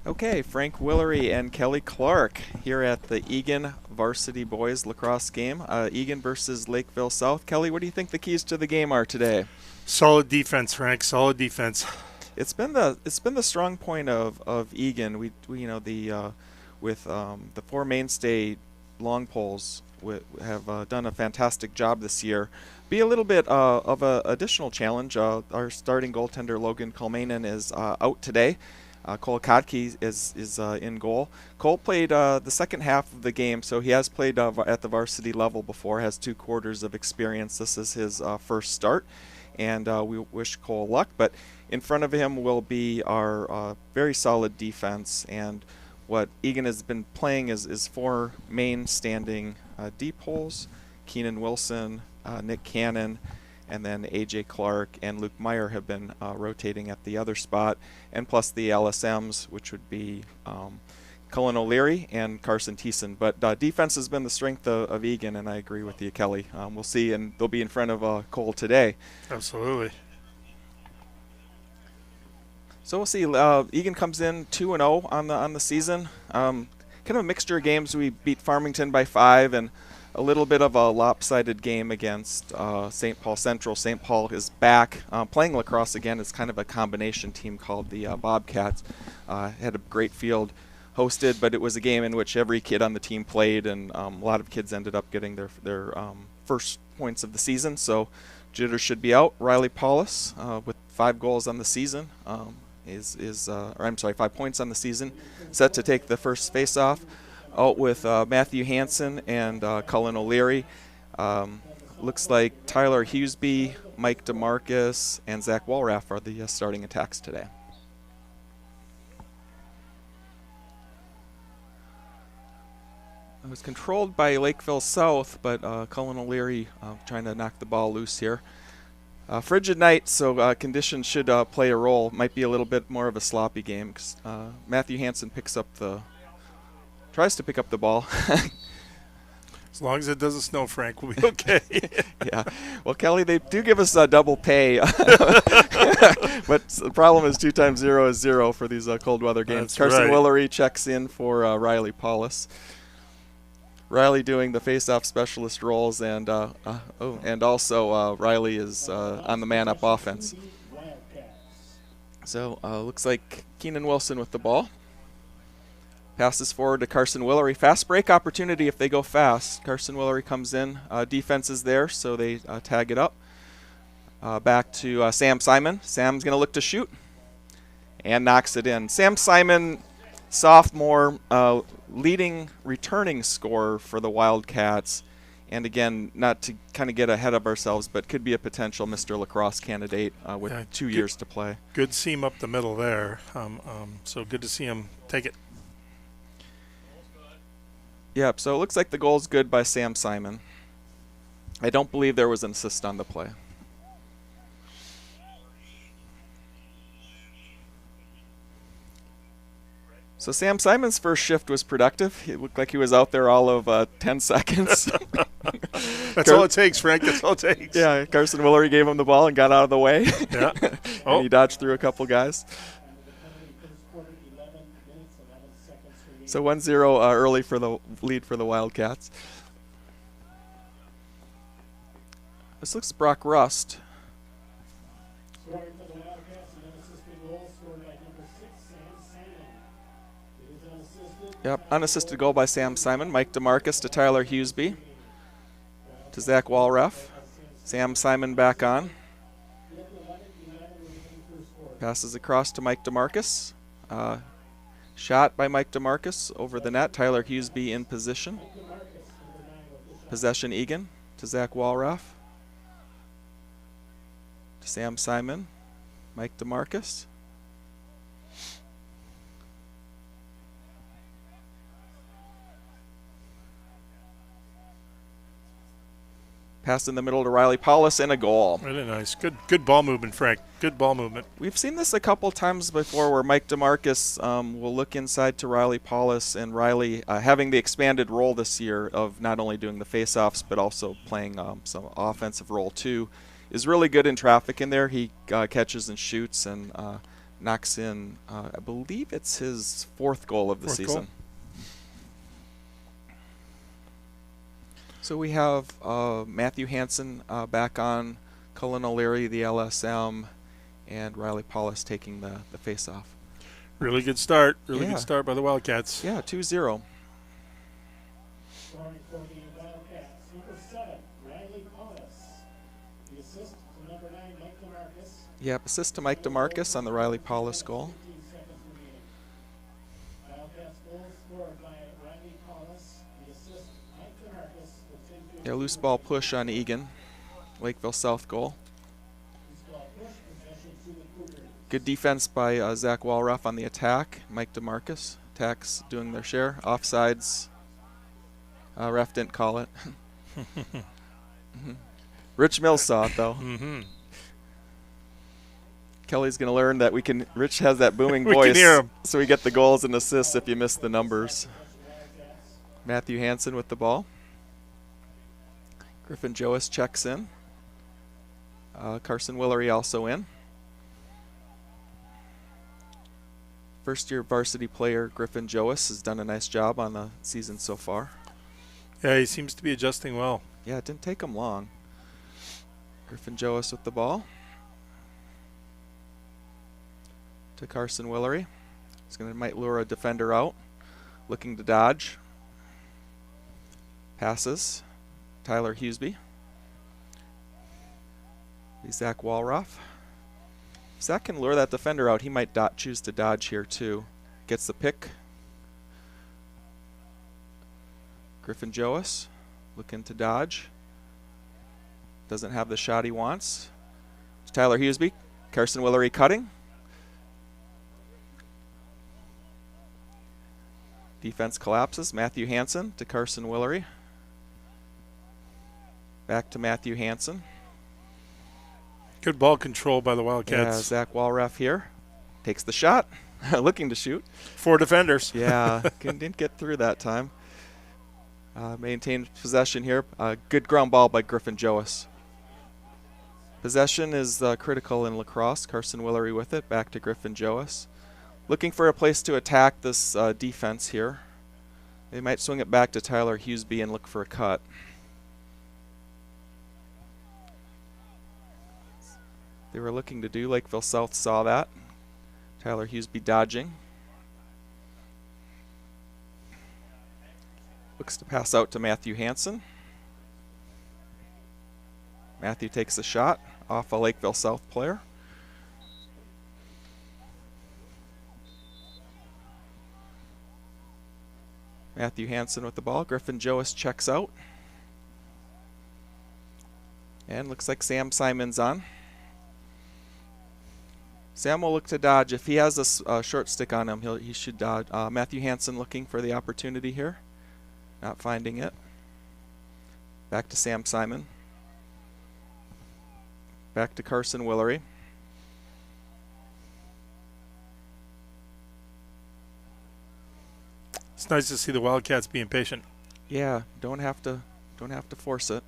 Okay, Frank Willery and Kelly Clark here at the Eagan Varsity Boys Lacrosse game. Eagan versus Lakeville South. Kelly, what do you think the keys to the game are today? Solid defense, Frank. Solid defense. It's been the strong point of Eagan. We with the four mainstay long poles have done a fantastic job this year. Be a little bit of an additional challenge. Our starting goaltender Logan Kalmanen is out today. Cole Kotke is in goal. Cole played the second half of the game, so he has played at the varsity level before, has 2 quarters of experience. This is his first start, and we wish Cole luck. But in front of him will be our very solid defense, and what Eagan has been playing is 4 main standing deep holes: Keenan Wilson, Nick Cannon, and then A.J. Clark and Luke Meyer have been rotating at the other spot, and plus the LSMs, which would be Cullen O'Leary and Carson Thiessen. But defense has been the strength of Eagan, and I agree with you, Kelly. We'll see, and they'll be in front of Cole today. Absolutely. So we'll see. Eagan comes in 2-0 on the season. Kind of a mixture of games. We beat Farmington by 5, and a little bit of a lopsided game against St. Paul Central. St. Paul is back playing lacrosse again. It's kind of a combination team called the Bobcats. Had a great field hosted, but it was a game in which every kid on the team played, and a lot of kids ended up getting their first points of the season. So Jitter should be out. Riley Paulus with 5 goals on the season is 5 points on the season, set to take the first face-off. Out with Matthew Hansen and Cullen O'Leary. Looks like Tyler Hughesby, Mike DeMarcus, and Zach Walraff are the starting attacks today. It was controlled by Lakeville South, but Cullen O'Leary trying to knock the ball loose here. Frigid night, so conditions should play a role. Might be a little bit more of a sloppy game, 'cause Matthew Hansen tries to pick up the ball. As long as it doesn't snow, Frank, we'll be okay. Yeah. Well, Kelly, they do give us double pay. But the problem is 2 times 0 is 0 for these cold weather games. That's Carson right. Willery checks in for Riley Paulus. Riley doing the face-off specialist roles, and also Riley is on the man-up offense. So looks like Keenan Wilson with the ball. Passes forward to Carson Willery. Fast break opportunity if they go fast. Carson Willery comes in. Defense is there, so they tag it up. Back to Sam Simon. Sam's going to look to shoot and knocks it in. Sam Simon, sophomore, leading returning scorer for the Wildcats. And again, not to kind of get ahead of ourselves, but could be a potential Mr. Lacrosse candidate with 2 years to play. Good seam up the middle there. So good to see him take it. Yep, so it looks like the goal's good by Sam Simon. I don't believe there was an assist on the play. So Sam Simon's first shift was productive. It looked like he was out there all of 10 seconds. That's all it takes, Frank. That's all it takes. Yeah, Carson Willery gave him the ball and got out of the way. Yeah. And he dodged through a couple guys. So 1-0 early for the lead for the Wildcats. This looks Brock Rust. Yep, unassisted goal by Sam Simon. Mike DeMarcus to Tyler Hughesby. To Zach Walraff. Sam Simon back on. Passes across to Mike DeMarcus. Shot by Mike DeMarcus over the net. Tyler Hughesby in position. Possession Eagan to Zach Walraff. To Sam Simon. Mike DeMarcus. Pass in the middle to Riley Paulus and a goal. Really nice. Good ball movement, Frank. Good ball movement. We've seen this a couple times before where Mike DeMarcus will look inside to Riley Paulus, and Riley having the expanded role this year of not only doing the face-offs but also playing some offensive role too, is really good in traffic in there. He catches and shoots and knocks in, I believe it's his fourth goal of the season. Goal. So we have Matthew Hansen back on, Cullen O'Leary, the LSM, and Riley Paulus taking the face-off. Really good start. Really good start by the Wildcats. Yeah, 2-0. Scoring for the Wildcats, number 7, Riley Paulus. The assist to number 9, Mike DeMarcus. Yep, assist to Mike DeMarcus on the Riley Paulus goal. 15 seconds remaining. Wildcats goal scored by Riley Paulus. The assist, Mike DeMarcus with 10:15. Yeah, loose ball push on Eagan, Lakeville South goal. Loose ball push, possession to the Cougars. Good defense by Zach Walruff on the attack. Mike DeMarcus, attacks doing their share. Offsides, ref didn't call it. Rich Mills saw it though. Kelly's going to learn that Rich has that booming We voice, can hear him. so we get the goals and assists if you miss the numbers. Matthew Hansen with the ball. Griffin Joas checks in. Carson Willery also in. First-year varsity player Griffin Joas has done a nice job on the season so far. Yeah, he seems to be adjusting well. Yeah, it didn't take him long. Griffin Joas with the ball. To Carson Willery. Might lure a defender out. Looking to dodge. Passes. Tyler Huseby. Zach Walruff. If Zach can lure that defender out, he might choose to dodge here too. Gets the pick. Griffin Joas looking to dodge. Doesn't have the shot he wants. Tyler Huseby. Carson Willery cutting. Defense collapses. Matthew Hansen to Carson Willery. Back to Matthew Hansen. Good ball control by the Yeah, Wildcats. Zach Walruff here. Takes the shot. Looking to shoot. 4 defenders. Yeah, didn't get through that time. Maintained possession here. Good ground ball by Griffin Joas. Possession is critical in lacrosse. Carson Willery with it. Back to Griffin Joas. Looking for a place to attack this defense here. They might swing it back to Tyler Huseby and look for a cut. They were looking to do. Lakeville South saw that. Tyler Huseby dodging. Looks to pass out to Matthew Hansen. Matthew takes a shot off a Lakeville South player. Matthew Hansen with the ball. Griffin Joas checks out. And looks like Sam Simon's on. Sam will look to dodge. If he has a short stick on him, he should dodge. Matthew Hansen looking for the opportunity here. Not finding it. Back to Sam Simon. Back to Carson Willery. It's nice to see the Wildcats being patient. Yeah, don't have to force it.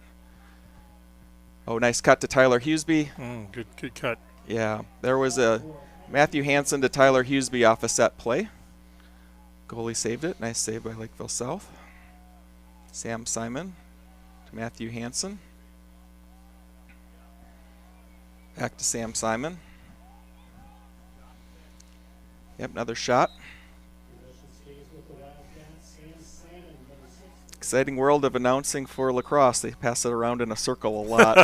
Oh, nice cut to Tyler Huseby. Good cut. Yeah, there was a Matthew Hansen to Tyler Huseby off a set play. Goalie saved it. Nice save by Lakeville South. Sam Simon to Matthew Hansen. Back to Sam Simon. Yep, another shot. Exciting world of announcing for lacrosse. They pass it around in a circle a lot.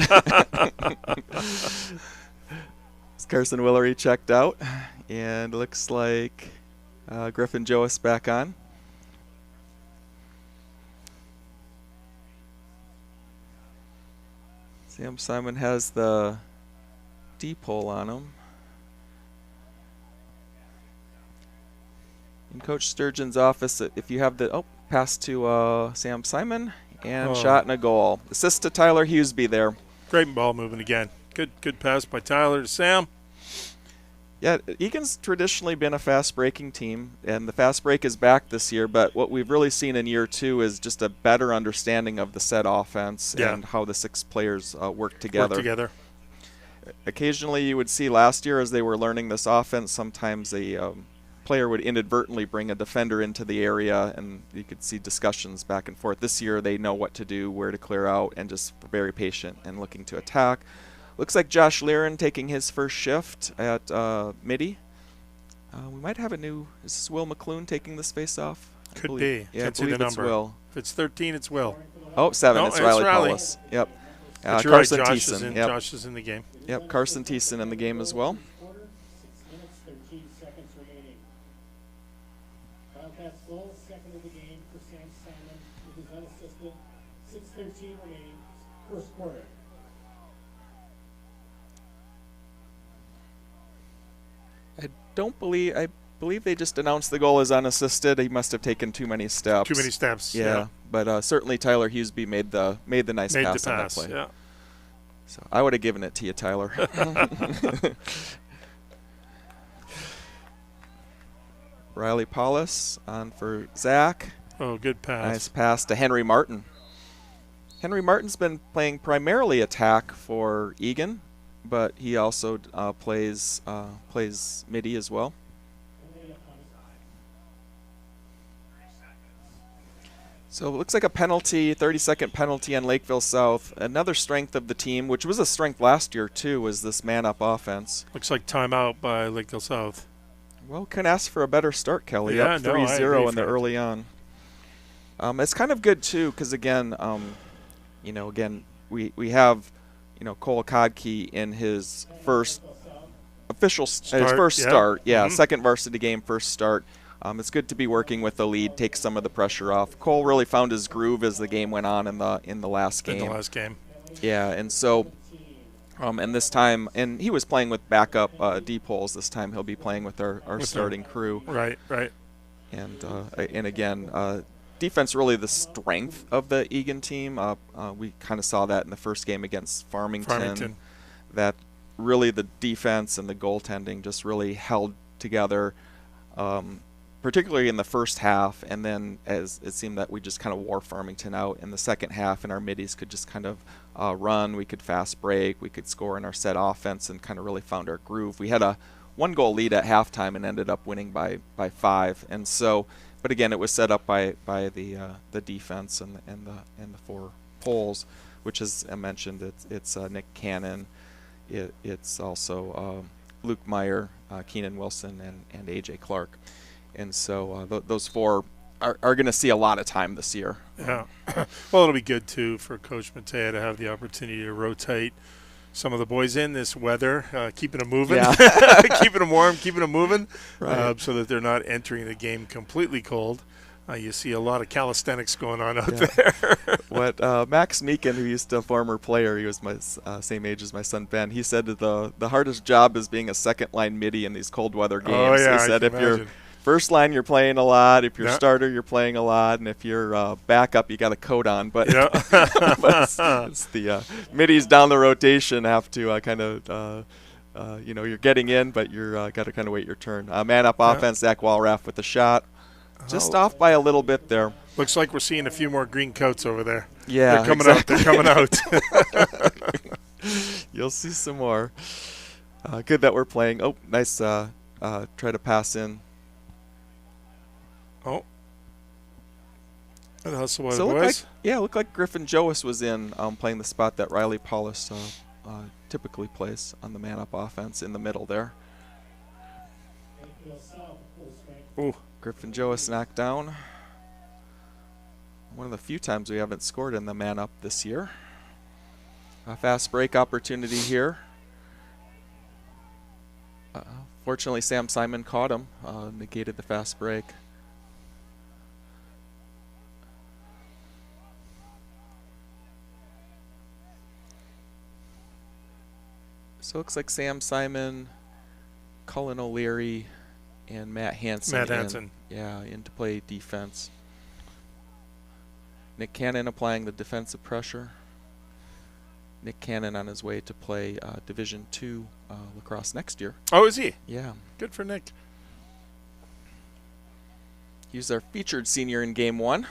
Carson Willery checked out, and looks like Griffin Joas back on. Sam Simon has the D-pole on him. In Coach Sturgeon's office, if you have the pass to Sam Simon and shot and a goal. Assist to Tyler Huseby there. Great ball moving again. Good pass by Tyler to Sam. Yeah, Eagan's traditionally been a fast breaking team, and the fast break is back this year, but what we've really seen in year 2 is just a better understanding of the set offense and how the 6 players work together. occasionally you would see last year as they were learning this offense, sometimes a player would inadvertently bring a defender into the area, and you could see discussions back and forth. This year they know what to do, where to clear out, and just very patient and looking to attack. Looks like Josh Liren taking his first shift at midi. We might have a new. Is this Will McClune taking this face-off? Could be. Yeah, Can't I believe see the it's number. Will. If it's 13, it's Will. Oh, 7. No, it's it's Riley Riley. Paulus. Yep. But you're Carson right, Josh Thiessen. is in. Yep. Josh is in the game. Yep. Carson Thiessen in the game as well. 6 minutes, 13 seconds remaining. Wildcats full, second of the game for Sam Simon with his unassisted. 6:13 remaining, first quarter. I believe they just announced the goal as unassisted. He must have taken too many steps. Too many steps. Yeah. But certainly Tyler Hughesby made the nice Made pass the on that pass. play. Yeah. So I would have given it to you, Tyler. Riley Paulus on for Zach. Oh, good pass. Nice pass to Henry Martin. Henry Martin's been playing primarily attack for Eagan, but he also plays midi as well. So it looks like a penalty, 30-second penalty on Lakeville South. Another strength of the team, which was a strength last year too, was this man-up offense. Looks like timeout by Lakeville South. Well, couldn't ask for a better start, Kelly. Yeah, Up no, I 3-0 agree, in the Frank. early on. It's kind of good too, because again, we have, Cole Kodke in his first official start. Yeah, second varsity game, first start. It's good to be working with the lead, take some of the pressure off. Cole really found his groove as the game went on in the last game. In the last game. Yeah, and so, and this time, and he was playing with backup D-poles. This time he'll be playing with our starting crew. Right. And again, defense really the strength of the Eagan team. We kind of saw that in the first game against Farmington. That really the defense and the goaltending just really held together. Particularly in the first half, and then as it seemed that we just kind of wore Farmington out in the second half, and our middies could just kind of run, we could fast break, we could score in our set offense, and kind of really found our groove. We had a 1-goal lead at halftime and ended up winning by 5, and so, but again, it was set up by the defense and the 4 poles, which, as I mentioned, it's Nick Cannon, it's also Luke Meyer, Keenan Wilson, and AJ Clark. And so those 4 are going to see a lot of time this year. Yeah. Well, it'll be good, too, for Coach Matea to have the opportunity to rotate some of the boys in this weather, keeping them moving, keeping them warm, keeping them moving, right. So that they're not entering the game completely cold. You see a lot of calisthenics going on out there. What Max Meekin, who used to a former player, he was my same age as my son Ben, he said that the hardest job is being a second-line midi in these cold weather games. Oh, yeah, he said I if can you're imagine. first line, you're playing a lot. If you're starter, you're playing a lot. And if you're backup, you got a coat on. But, but it's the middies down the rotation have to you're getting in, but you're got to kind of wait your turn. Man-up offense, Zach Walraff with the shot. Just off by a little bit there. Looks like we're seeing a few more green coats over there. Yeah, they're coming out. They're coming out. You'll see some more. Good that we're playing. Oh, nice try to pass in. Oh. And hustle by So the boys. looked like Griffin Joas was in playing the spot that Riley Paulus typically plays on the man-up offense in the middle there. Ooh. Griffin Joas knocked down. One of the few times we haven't scored in the man-up this year. A fast break opportunity here. Fortunately, Sam Simon caught him, negated the fast break. So it looks like Sam Simon, Cullen O'Leary, and Matt Hansen. In to play defense. Nick Cannon applying the defensive pressure. Nick Cannon on his way to play Division II lacrosse next year. Oh, is he? Yeah. Good for Nick. He's our featured senior in Game 1.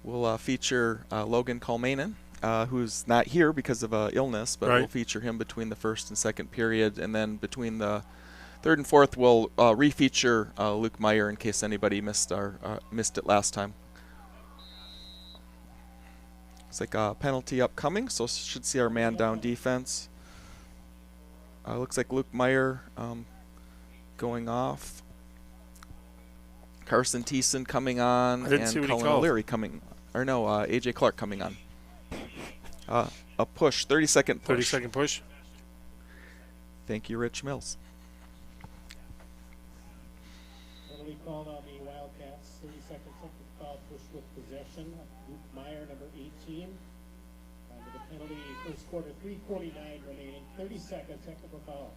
We'll feature Logan Kalmanen who's not here because of illness, but Right. we'll feature him between the first and second period, and then between the third and fourth, we'll refeature Luke Meyer in case anybody missed it last time. It's like a penalty upcoming, so should see our man down defense. Looks like Luke Meyer going off. Carson Thiessen coming on, I didn't see and what he Colin called. O'Leary coming. Or no, AJ Clark coming on. A push, 30-second push. 30-second push. Thank you, Rich Mills. Penalty called on the Wildcats. 30-second technical foul push with possession. Luke Meyer, number 18. Under the penalty, first quarter, 3:49 remaining. 30-second technical foul.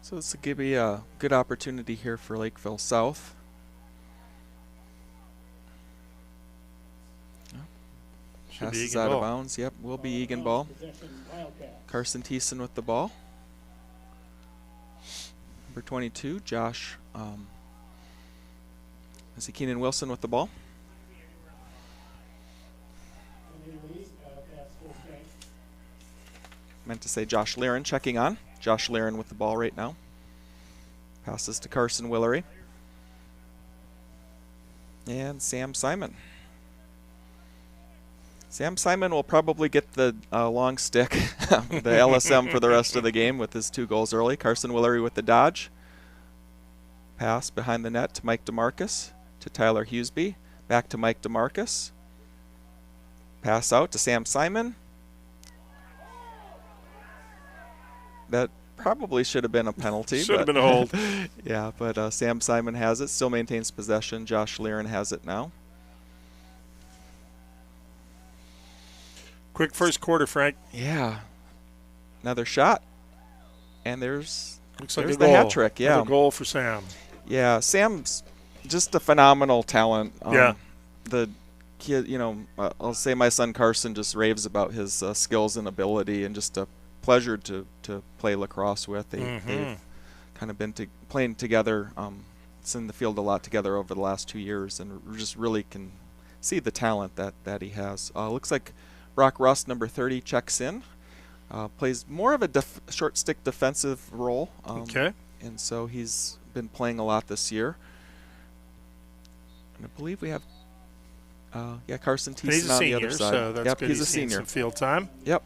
So this will give me a good opportunity here for Lakeville South. Should be Passes Eagan out ball. of bounds. Yep, will be Eagan ball. Possession, Wildcats. Carson Thiessen with the ball. Number 22, Josh. Is it Keenan Wilson with the ball? Penalty release, Wildcats full strength. Meant to say Josh Laren checking on. Josh Laren with the ball right now. Passes to Carson Willery. And Sam Simon. Sam Simon will probably get the long stick, the LSM for the rest of the game with his 2 goals early. Carson Willery with the dodge. Pass behind the net to Mike DeMarcus, to Tyler Hughesby. Back to Mike DeMarcus. Pass out to Sam Simon. That probably should have been a penalty. Should have been a hold. Yeah, but Sam Simon has it, still maintains possession. Josh Laren has it now. Quick first quarter, Frank. Yeah. Another shot. And Looks like there's a the goal. hat trick. Yeah. Another goal for Sam. Yeah, Sam's just a phenomenal talent. Yeah. The kid, I'll say my son Carson just raves about his skills and ability, and just a pleasure to play lacrosse with. They've kind of been playing together, it's in the field a lot together over the last 2 years, and just really can see the talent that he has. Looks like Brock Rust, number 30, checks in. Plays more of a short stick defensive role. Okay. And so he's been playing a lot this year. And I believe we have, Carson And he's Thiessen a on the senior, other side. so that's Yep, good. he's a seen senior. some field time. Yep.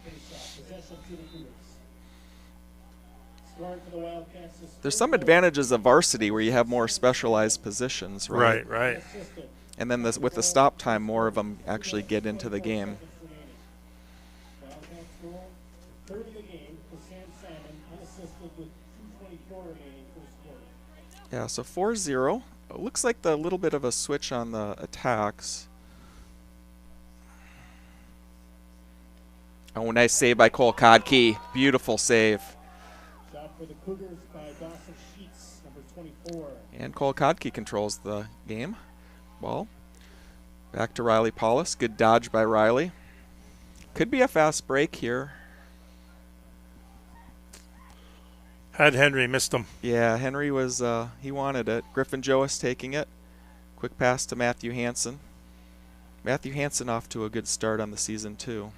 Possession to the Cougars. Scoring for the Wildcats is There's some advantages of varsity where you have more specialized positions, right? Right. assistant. And then with the stop time, more of them actually get into the game. Wildcats goal, third of the game for Sam Simon, unassisted with 2:24 remaining first quarter. Yeah, so 4-0. It looks like the little bit of a switch on the attacks. Oh, nice save by Cole Kodke. Beautiful save. Shot for the Cougars by Dawson Sheets, number 24. And Cole Kodke controls the game. Ball. Back to Riley Paulus. Good dodge by Riley. Could be a fast break here. Had Henry, missed him. Yeah, Henry was, he wanted it. Griffin Joas taking it. Quick pass to Matthew Hansen. Matthew Hansen off to a good start on the season, too.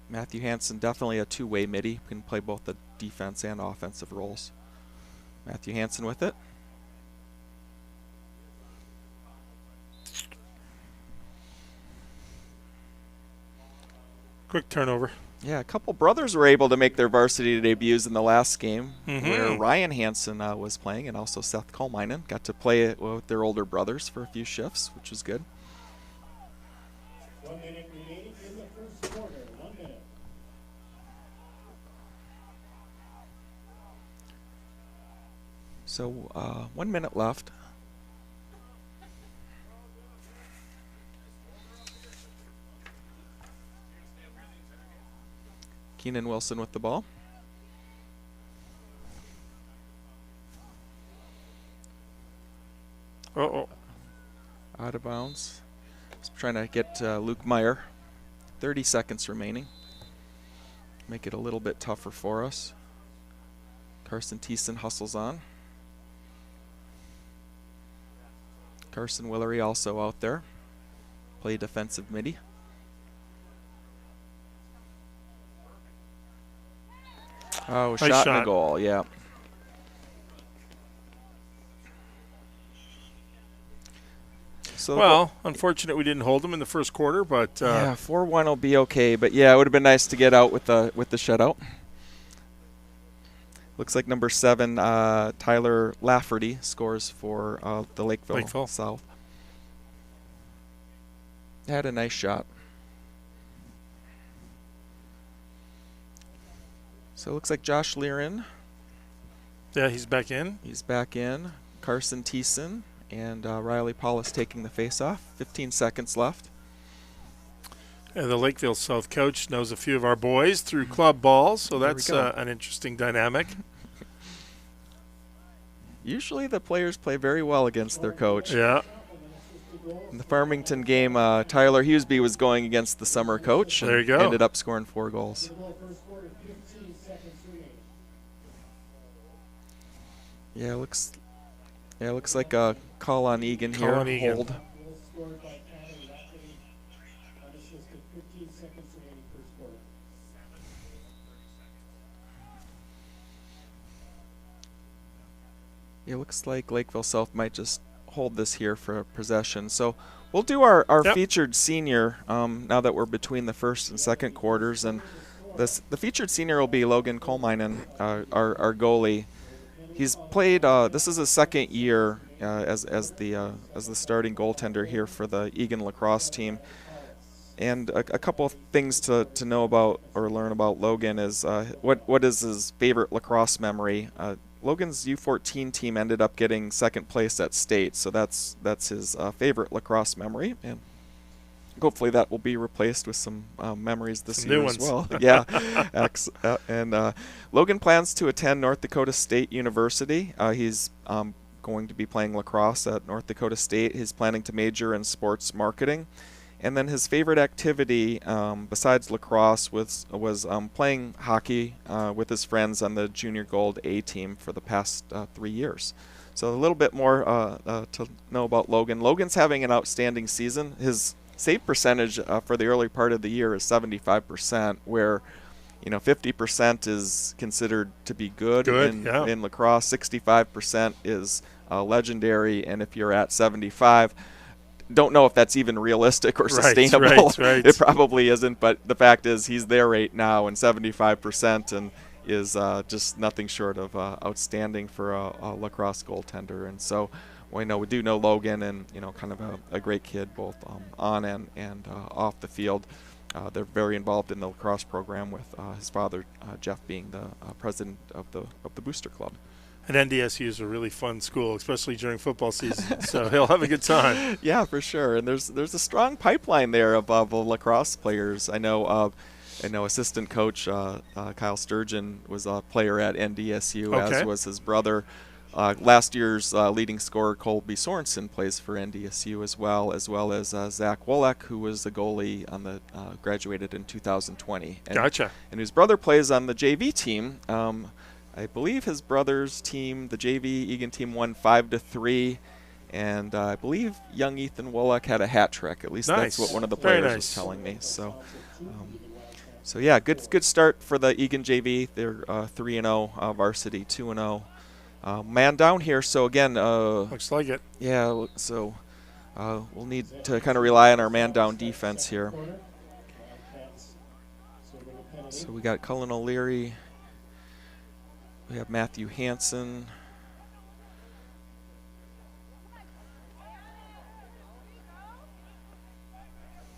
Matthew Hansen, definitely a two-way midi. Can play both the defense and offensive roles. Matthew Hansen with it. Quick turnover. Yeah, a couple brothers were able to make their varsity debuts in the last game, Mm-hmm. where Ryan Hansen was playing, and also Seth Colminen got to play it with their older brothers for a few shifts, which was good. 1 minute remaining in the first quarter. 1 minute. So 1 minute left. Keenan Wilson with the ball. Uh-oh. Out of bounds. Just trying to get Luke Meyer. 30 seconds remaining. Make it a little bit tougher for us. Carson Thiessen hustles on. Carson Willery also out there. Play defensive midi. Oh, Nice shot and shot. a goal, yeah. So Well, unfortunate we didn't hold them in the first quarter, but yeah, 4-1 will be okay. But yeah, it would have been nice to get out with the shutout. Looks like number 7, Tyler Lafferty, scores for the Lakeville South. Had a nice shot. So it looks like Josh Learin. yeah, he's back in. He's back in. Carson Thiessen and Riley Paulus taking the face-off. 15 seconds left. The Lakeville South coach knows a few of our boys through club ball, so There we that's go. an interesting dynamic. Usually the players play very well against their coach. Yeah. In the Farmington game, Tyler Hughesby was going against the summer coach. And There you go. Ended up scoring 4 goals. First quarter, 15 seconds remaining. Yeah, looks like a call on Eagan here. Call on Eagan. Hold. Goal scored by Tyler Lafferty. Unassisted, 15 seconds remaining first quarter. It looks like Lakeville South might just hold this here for possession. So we'll do our Yep. featured senior now that we're between the first and second quarters. And the featured senior will be Logan Colminen, our goalie. He's played. This is his second year as the starting goaltender here for the Eagan Lacrosse team. And a couple of things to know about or learn about Logan is what is his favorite lacrosse memory. Logan's U14 team ended up getting second place at state, so that's his favorite lacrosse memory, and hopefully that will be replaced with some memories this Some year new as ones. well. Yeah, and Logan plans to attend North Dakota State University. He's going to be playing lacrosse at North Dakota State. He's planning to major in sports marketing. And then his favorite activity, besides lacrosse, was playing hockey with his friends on the Junior Gold A team for the past 3 years. So a little bit more to know about Logan. Logan's having an outstanding season. His save percentage for the early part of the year is 75%, where 50% is considered to be good in lacrosse. 65% is legendary, and if you're at 75%. Don't know if that's even realistic or sustainable. Right. It probably isn't, but the fact is he's there right now, and 75% and is just nothing short of outstanding for a lacrosse goaltender. And so we do know Logan, and kind of a great kid both on and off the field. They're very involved in the lacrosse program with his father Jeff being the president of the booster club. And NDSU is a really fun school, especially during football season. So he'll have a good time. Yeah, for sure. And there's a strong pipeline there of lacrosse players. I know assistant coach Kyle Sturgeon was a player at NDSU, as was his brother. Last year's leading scorer Colby Sorensen plays for NDSU as well as Zach Wolek, who was the goalie on the graduated in 2020. Gotcha. And his brother plays on the JV team. I believe his brother's team, the JV Eagan team, won 5-3, and I believe young Ethan Wolek had a hat trick. At least that's what one of the players was telling me. So yeah, good start for the Eagan JV. They're 3-0, varsity 2-0. Man down here, so again, looks like it. Yeah, so we'll need to kind of rely on our man down defense here. So we got Cullen O'Leary. We have Matthew Hansen.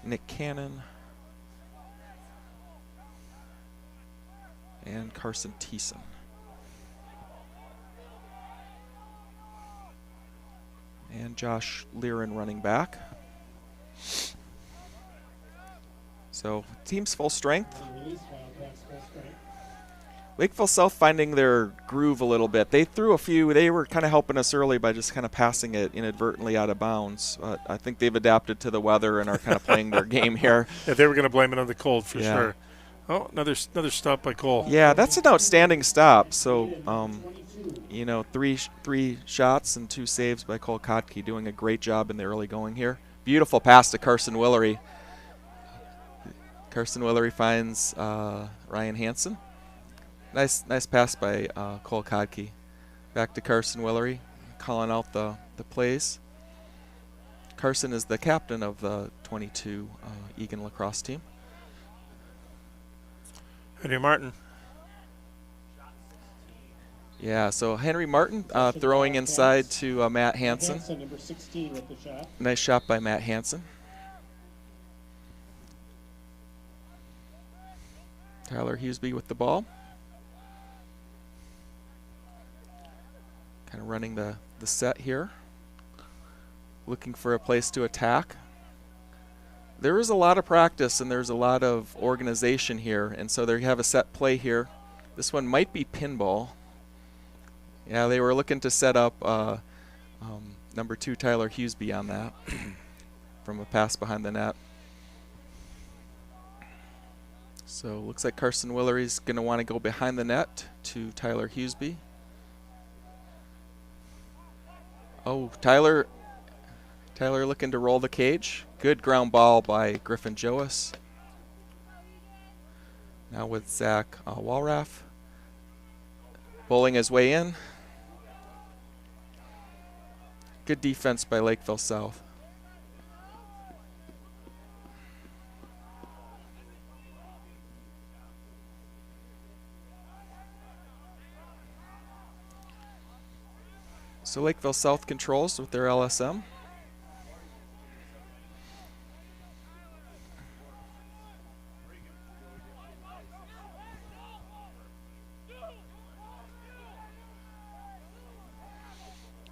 Nick Cannon. And Carson Thiessen. And Josh Learin running back. So team's full strength. Lakeville South finding their groove a little bit. They threw a few. They were kind of helping us early by just kind of passing it inadvertently out of bounds. I think they've adapted to the weather and are kind of playing their game here. Yeah, they were going to blame it on the cold for sure. Oh, another stop by Cole. Yeah, that's an outstanding stop. So, you know, three shots and 2 saves by Cole Kotke, doing a great job in the early going here. Beautiful pass to Carson Willery. Carson Willery finds Ryan Hansen. Nice pass by Cole Kotke. Back to Carson Willery, calling out the plays. Carson is the captain of the 22 Eagan Lacrosse team. Henry Martin. Yeah, so Henry Martin throwing inside to Matt Hansen. Hansen, number 16, with the shot. Nice shot by Matt Hansen. Tyler Hughesby with the ball. Kind of running the set here. Looking for a place to attack. There is a lot of practice and there's a lot of organization here, and so they have a set play here. This one might be pinball. Yeah, they were looking to set up number 2 Tyler Hughesby on that from a pass behind the net. So looks like Carson Willery's going to want to go behind the net to Tyler Hughesby. Oh, Tyler looking to roll the cage. Good ground ball by Griffin Joas. Now with Zach Walraff. Bowling his way in. Good defense by Lakeville South. So Lakeville South controls with their LSM.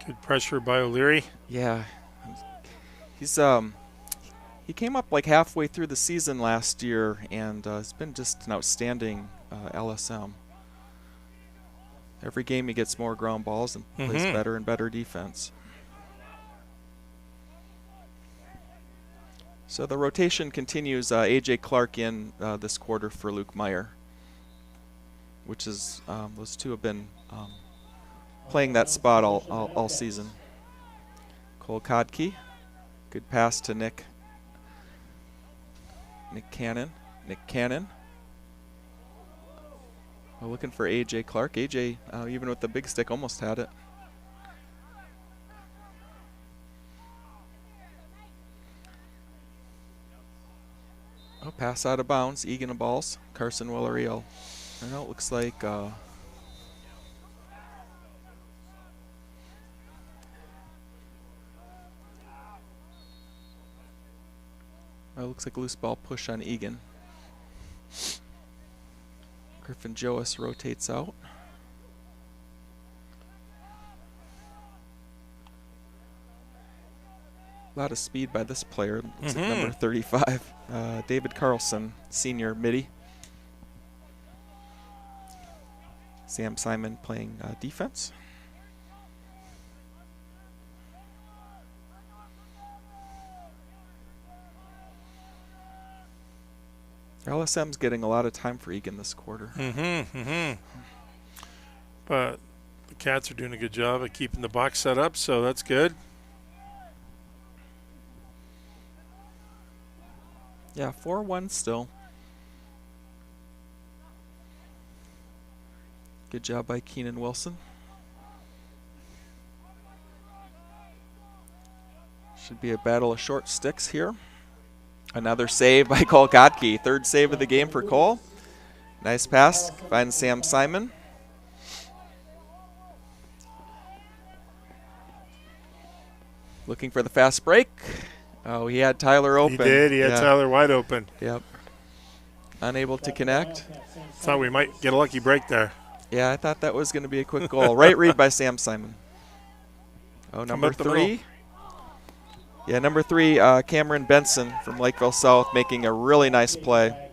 Good pressure by O'Leary. Yeah, he came up like halfway through the season last year, and it's been just an outstanding LSM. Every game he gets more ground balls and plays better and better defense. So the rotation continues. A.J. Clark in this quarter for Luke Meyer, which is those two have been playing that spot all season. Cole Kotke, good pass to Nick Cannon. We're looking for A.J. Clark. A.J., even with the big stick, almost had it. Oh, pass out of bounds. Eagan balls. Carson Willery. I know it looks like it looks like loose ball push on Eagan. Griffin Joas rotates out. A lot of speed by this player. Looks like number 35, David Carlson, senior midi. Sam Simon playing defense. LSM's getting a lot of time for Eagan this quarter. But the Cats are doing a good job of keeping the box set up, so that's good. Yeah, 4-1 still. Good job by Keenan Wilson. Should be a battle of short sticks here. Another save by Cole Kotke. Third save of the game for Cole. Nice pass. Finds Sam Simon. Looking for the fast break. Oh, he had Tyler open. He did. He had Tyler wide open. Yep. Unable to connect. Thought we might get a lucky break there. Yeah, I thought that was going to be a quick goal. Right read by Sam Simon. Oh, number 3. Yeah, number 3, Cameron Benson from Lakeville South, making a really nice play.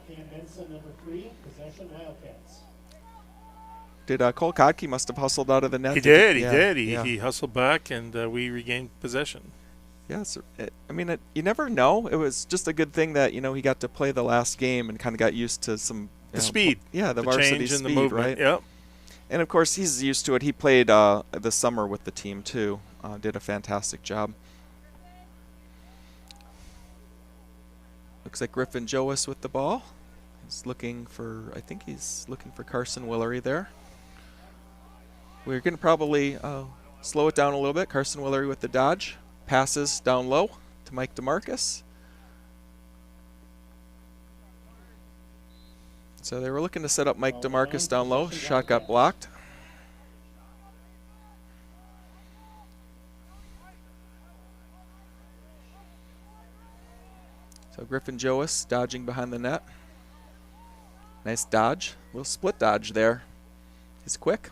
Did Cole Kotke must have hustled out of the net? He did. He hustled back, and we regained possession. Yeah, you never know. It was just a good thing that he got to play the last game and kind of got used to some The speed. Yeah, the varsity change in speed, the movement, right? Yep. And of course, he's used to it. He played this summer with the team too. Did a fantastic job. Looks like Griffin Joas with the ball. He's looking for, I think he's looking for Carson Willery there. We're going to probably slow it down a little bit. Carson Willery with the dodge. Passes down low to Mike DeMarcus. So they were looking to set up Mike DeMarcus down low. Shot got blocked. So Griffin Joas dodging behind the net. Nice dodge. Little split dodge there. He's quick.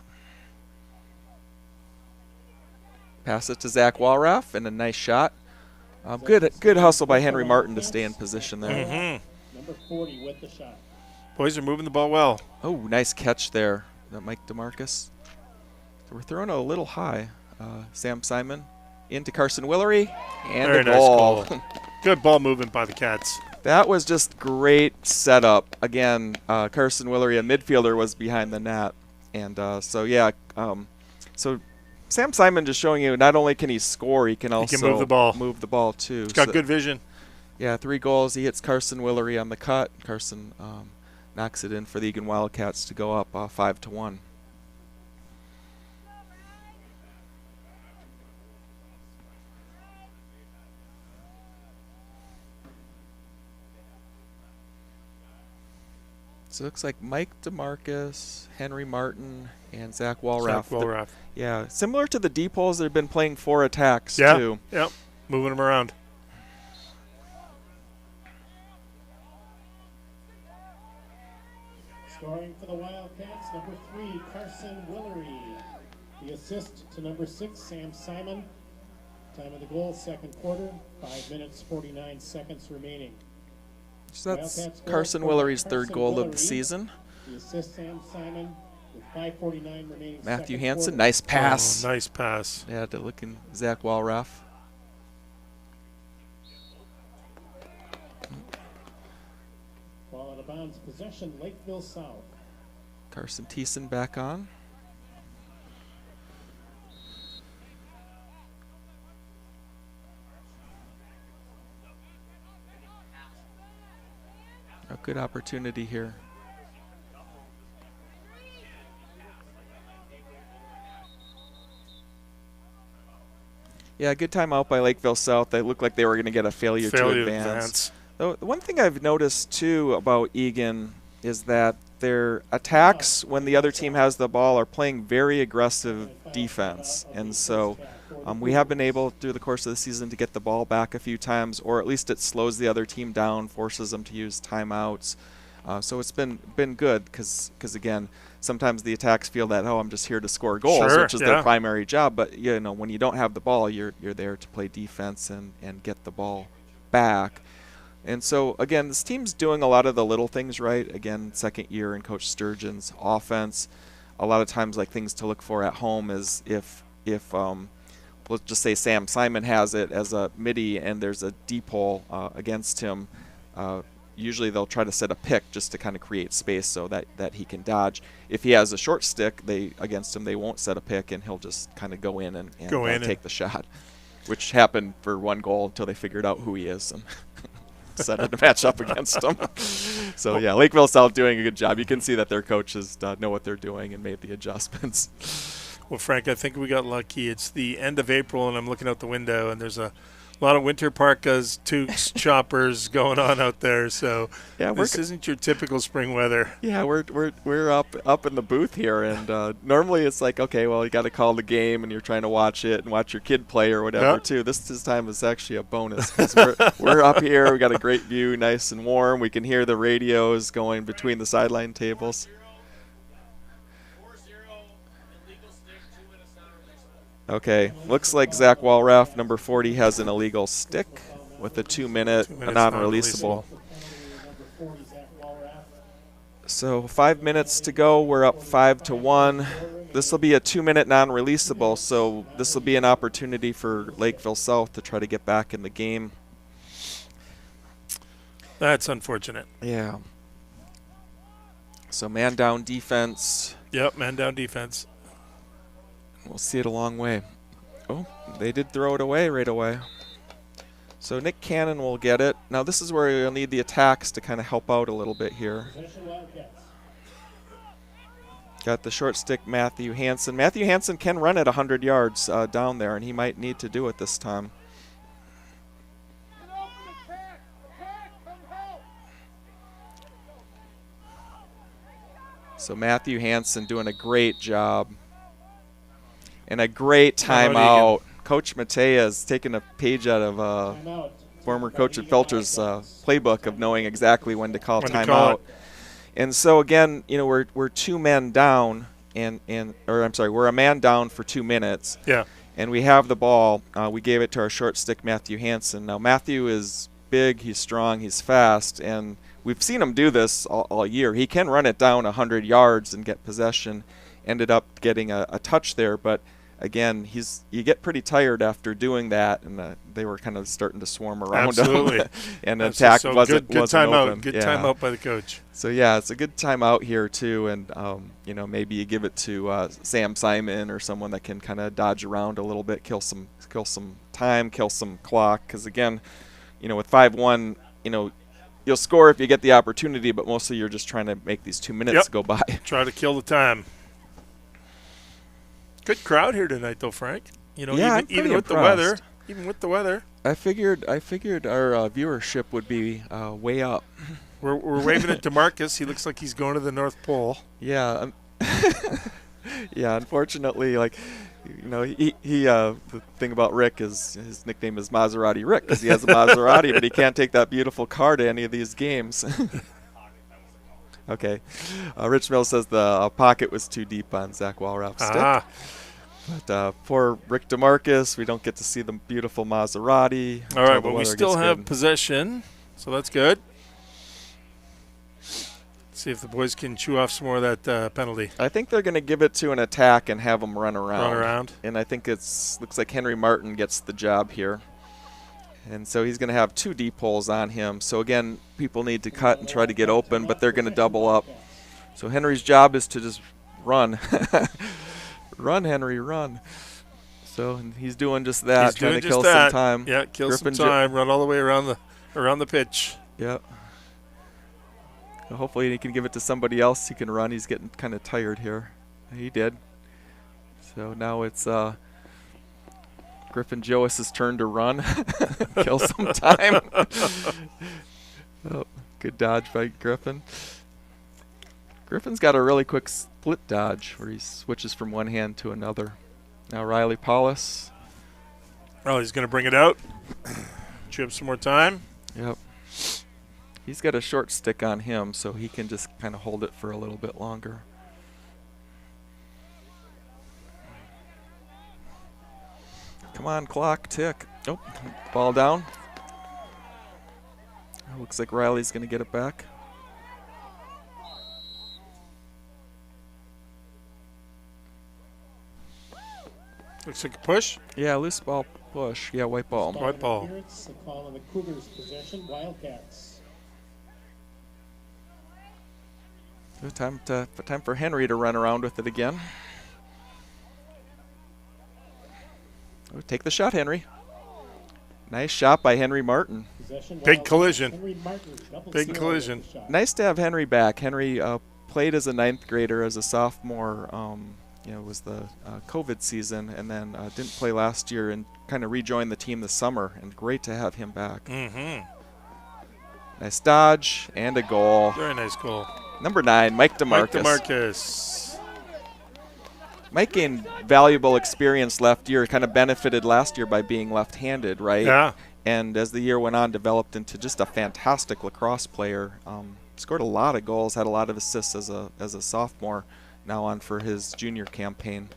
Pass it to Zach Walraff, and a nice shot. Good hustle by Henry Martin to stay in position there. Mm-hmm. Number 40 with the shot. Boys are moving the ball well. Oh, nice catch there, that Mike DeMarcus. So we're throwing it a little high. Sam Simon into Carson Willery, and Very a goal. nice goal. Good ball movement by the Cats. That was just great setup. Again, Carson Willery, a midfielder, was behind the net. And so Sam Simon just showing you not only can he score, he can also move the ball. Move the ball too. He's got good vision. Yeah, 3 goals. He hits Carson Willery on the cut. Carson knocks it in for the Eagan Wildcats to go up 5-1. So it looks like Mike DeMarcus, Henry Martin, and Zach Walraff. Yeah, similar to the deep holes, they've been playing 4 attacks too. Yep, moving them around. Scoring for the Wildcats, number 3, Carson Willery. The assist to number 6, Sam Simon. Time of the goal, second quarter, 5 minutes, 49 seconds remaining. So that's Carson Willery's third goal of the season. The assist, Sam Simon, with 5:49 remaining. Matthew Hansen, nice pass. Oh, nice pass. Yeah, to looking Zach Walraff. Ball out of bounds, possession, Lakeville South. Carson Thiessen back on. A good opportunity here. Yeah, good timeout by Lakeville South. They looked like they were going to get a failure to advance. Though, the one thing I've noticed, too, about Eagan is that their attacks, when the other team has the ball, are playing very aggressive defense. And so we have been able, through the course of the season, to get the ball back a few times, or at least it slows the other team down, forces them to use timeouts. So it's been good because, again, sometimes the attacks feel that, I'm just here to score goals, which is their primary job. But, when you don't have the ball, you're there to play defense and get the ball back. And so, again, this team's doing a lot of the little things right. Again, second year in Coach Sturgeon's offense. A lot of times, like, things to look for at home is if let's just say Sam Simon has it as a midi and there's a deep hole against him, usually they'll try to set a pick just to kind of create space so that he can dodge. If he has a short stick against him, they won't set a pick and he'll just kind of go in and take the shot, which happened for 1 goal until they figured out who he is and decided to match up against him. So, yeah, Lakeville South doing a good job. You can see that their coaches know what they're doing and made the adjustments. Well, Frank, I think we got lucky. It's the end of April, and I'm looking out the window, and there's a lot of winter parkas, toques, choppers going on out there. So this isn't your typical spring weather. Yeah, we're up in the booth here, and normally it's like, okay, well, you got to call the game, and you're trying to watch it and watch your kid play or whatever too. This time is actually a bonus because we're up here. We got a great view, nice and warm. We can hear the radios going between the sideline tables. Okay, looks like Zach Walraff, number 40, has an illegal stick with a 2-minute non-releasable. So 5 minutes to go. We're up 5-1. This will be a 2-minute non-releasable, so this will be an opportunity for Lakeville South to try to get back in the game. That's unfortunate. Yeah. So man down defense. Yep, man down defense. We'll see it a long way. Oh, they did throw it away right away. So Nick Cannon will get it. Now this is where you'll need the attacks to kind of help out a little bit here. Got the short stick, Matthew Hansen. Matthew Hansen can run at 100 yards down there, and he might need to do it this time. So Matthew Hansen doing a great job. And a great timeout. Coach Matea is taking a page out of former coach of Felcher's playbook of knowing exactly when to call timeout. And so again, you know, we're 2 men down, we're a man down for 2 minutes. Yeah. And we have the ball. We gave it to our short stick, Matthew Hansen. Now Matthew is big, he's strong, he's fast, and we've seen him do this all year. He can run it down 100 yards and get possession. Ended up getting a touch there, but again, you get pretty tired after doing that, and they were kind of starting to swarm around Absolutely. him. And the attack wasn't timeout. open. Good timeout by the coach. So yeah, it's a good timeout here too, and you know, maybe you give it to Sam Simon or someone that can kind of dodge around a little bit, kill some time, kill some clock. Because again, you know, with 5-1, you know, you'll score if you get the opportunity, but mostly you're just trying to make these 2 minutes go by. Try to kill the time. Good crowd here tonight, though, Frank. You know, yeah, even with the weather. Even with the weather. I figured our viewership would be way up. We're waving at DeMarcus. He looks like he's going to the North Pole. Yeah. Yeah. Unfortunately, like, you know, the thing about Rick is his nickname is Maserati Rick because he has a Maserati, but he can't take that beautiful car to any of these games. Okay. Rich Mills says the pocket was too deep on Zach Walraff's stick. But poor Rick DeMarcus, we don't get to see the beautiful Maserati. All right, but we still have possession, so that's good. Let's see if the boys can chew off some more of that penalty. I think they're going to give it to an attack and have them run around. And I think looks like Henry Martin gets the job here. And so he's going to have 2 deep holes on him. So again, people need to cut and try to get open, but they're going to double up. So Henry's job is to just run. Run, Henry, run. So he's doing just that, he's trying to kill some time. Yeah, kill some time, run all the way around the pitch. Yep. Hopefully he can give it to somebody else who can run. He's getting kind of tired here. He did. So now it's Griffin Joas' turn to run. Kill some time. Oh, good dodge by Griffin. Griffin's got a really quick split dodge where he switches from one hand to another. Now Riley Paulus. Oh, he's going to bring it out. Chew up some more time. Yep. He's got a short stick on him, so he can just kind of hold it for a little bit longer. Come on, clock, tick. Oh, ball down. Looks like Riley's going to get it back. Looks like a push. Yeah, loose ball push. Yeah, white ball. White ball. The call on the Cougars' possession, Wildcats. Time for Henry to run around with it again. Oh, take the shot, Henry. Nice shot by Henry Martin. Big collision. Big collision. Nice to have Henry back. Henry played as a 9th grader, as a sophomore. You know, it was the COVID season, and then didn't play last year and kind of rejoined the team this summer. And great to have him back. Mm-hmm. Nice dodge and a goal. Very nice goal. Number 9, Mike DeMarcus. Mike DeMarcus. Mike gained valuable experience left year, kind of benefited last year by being left-handed, right? Yeah. And as the year went on, developed into just a fantastic lacrosse player. Scored a lot of goals, had a lot of assists as a sophomore, now on for his junior campaign.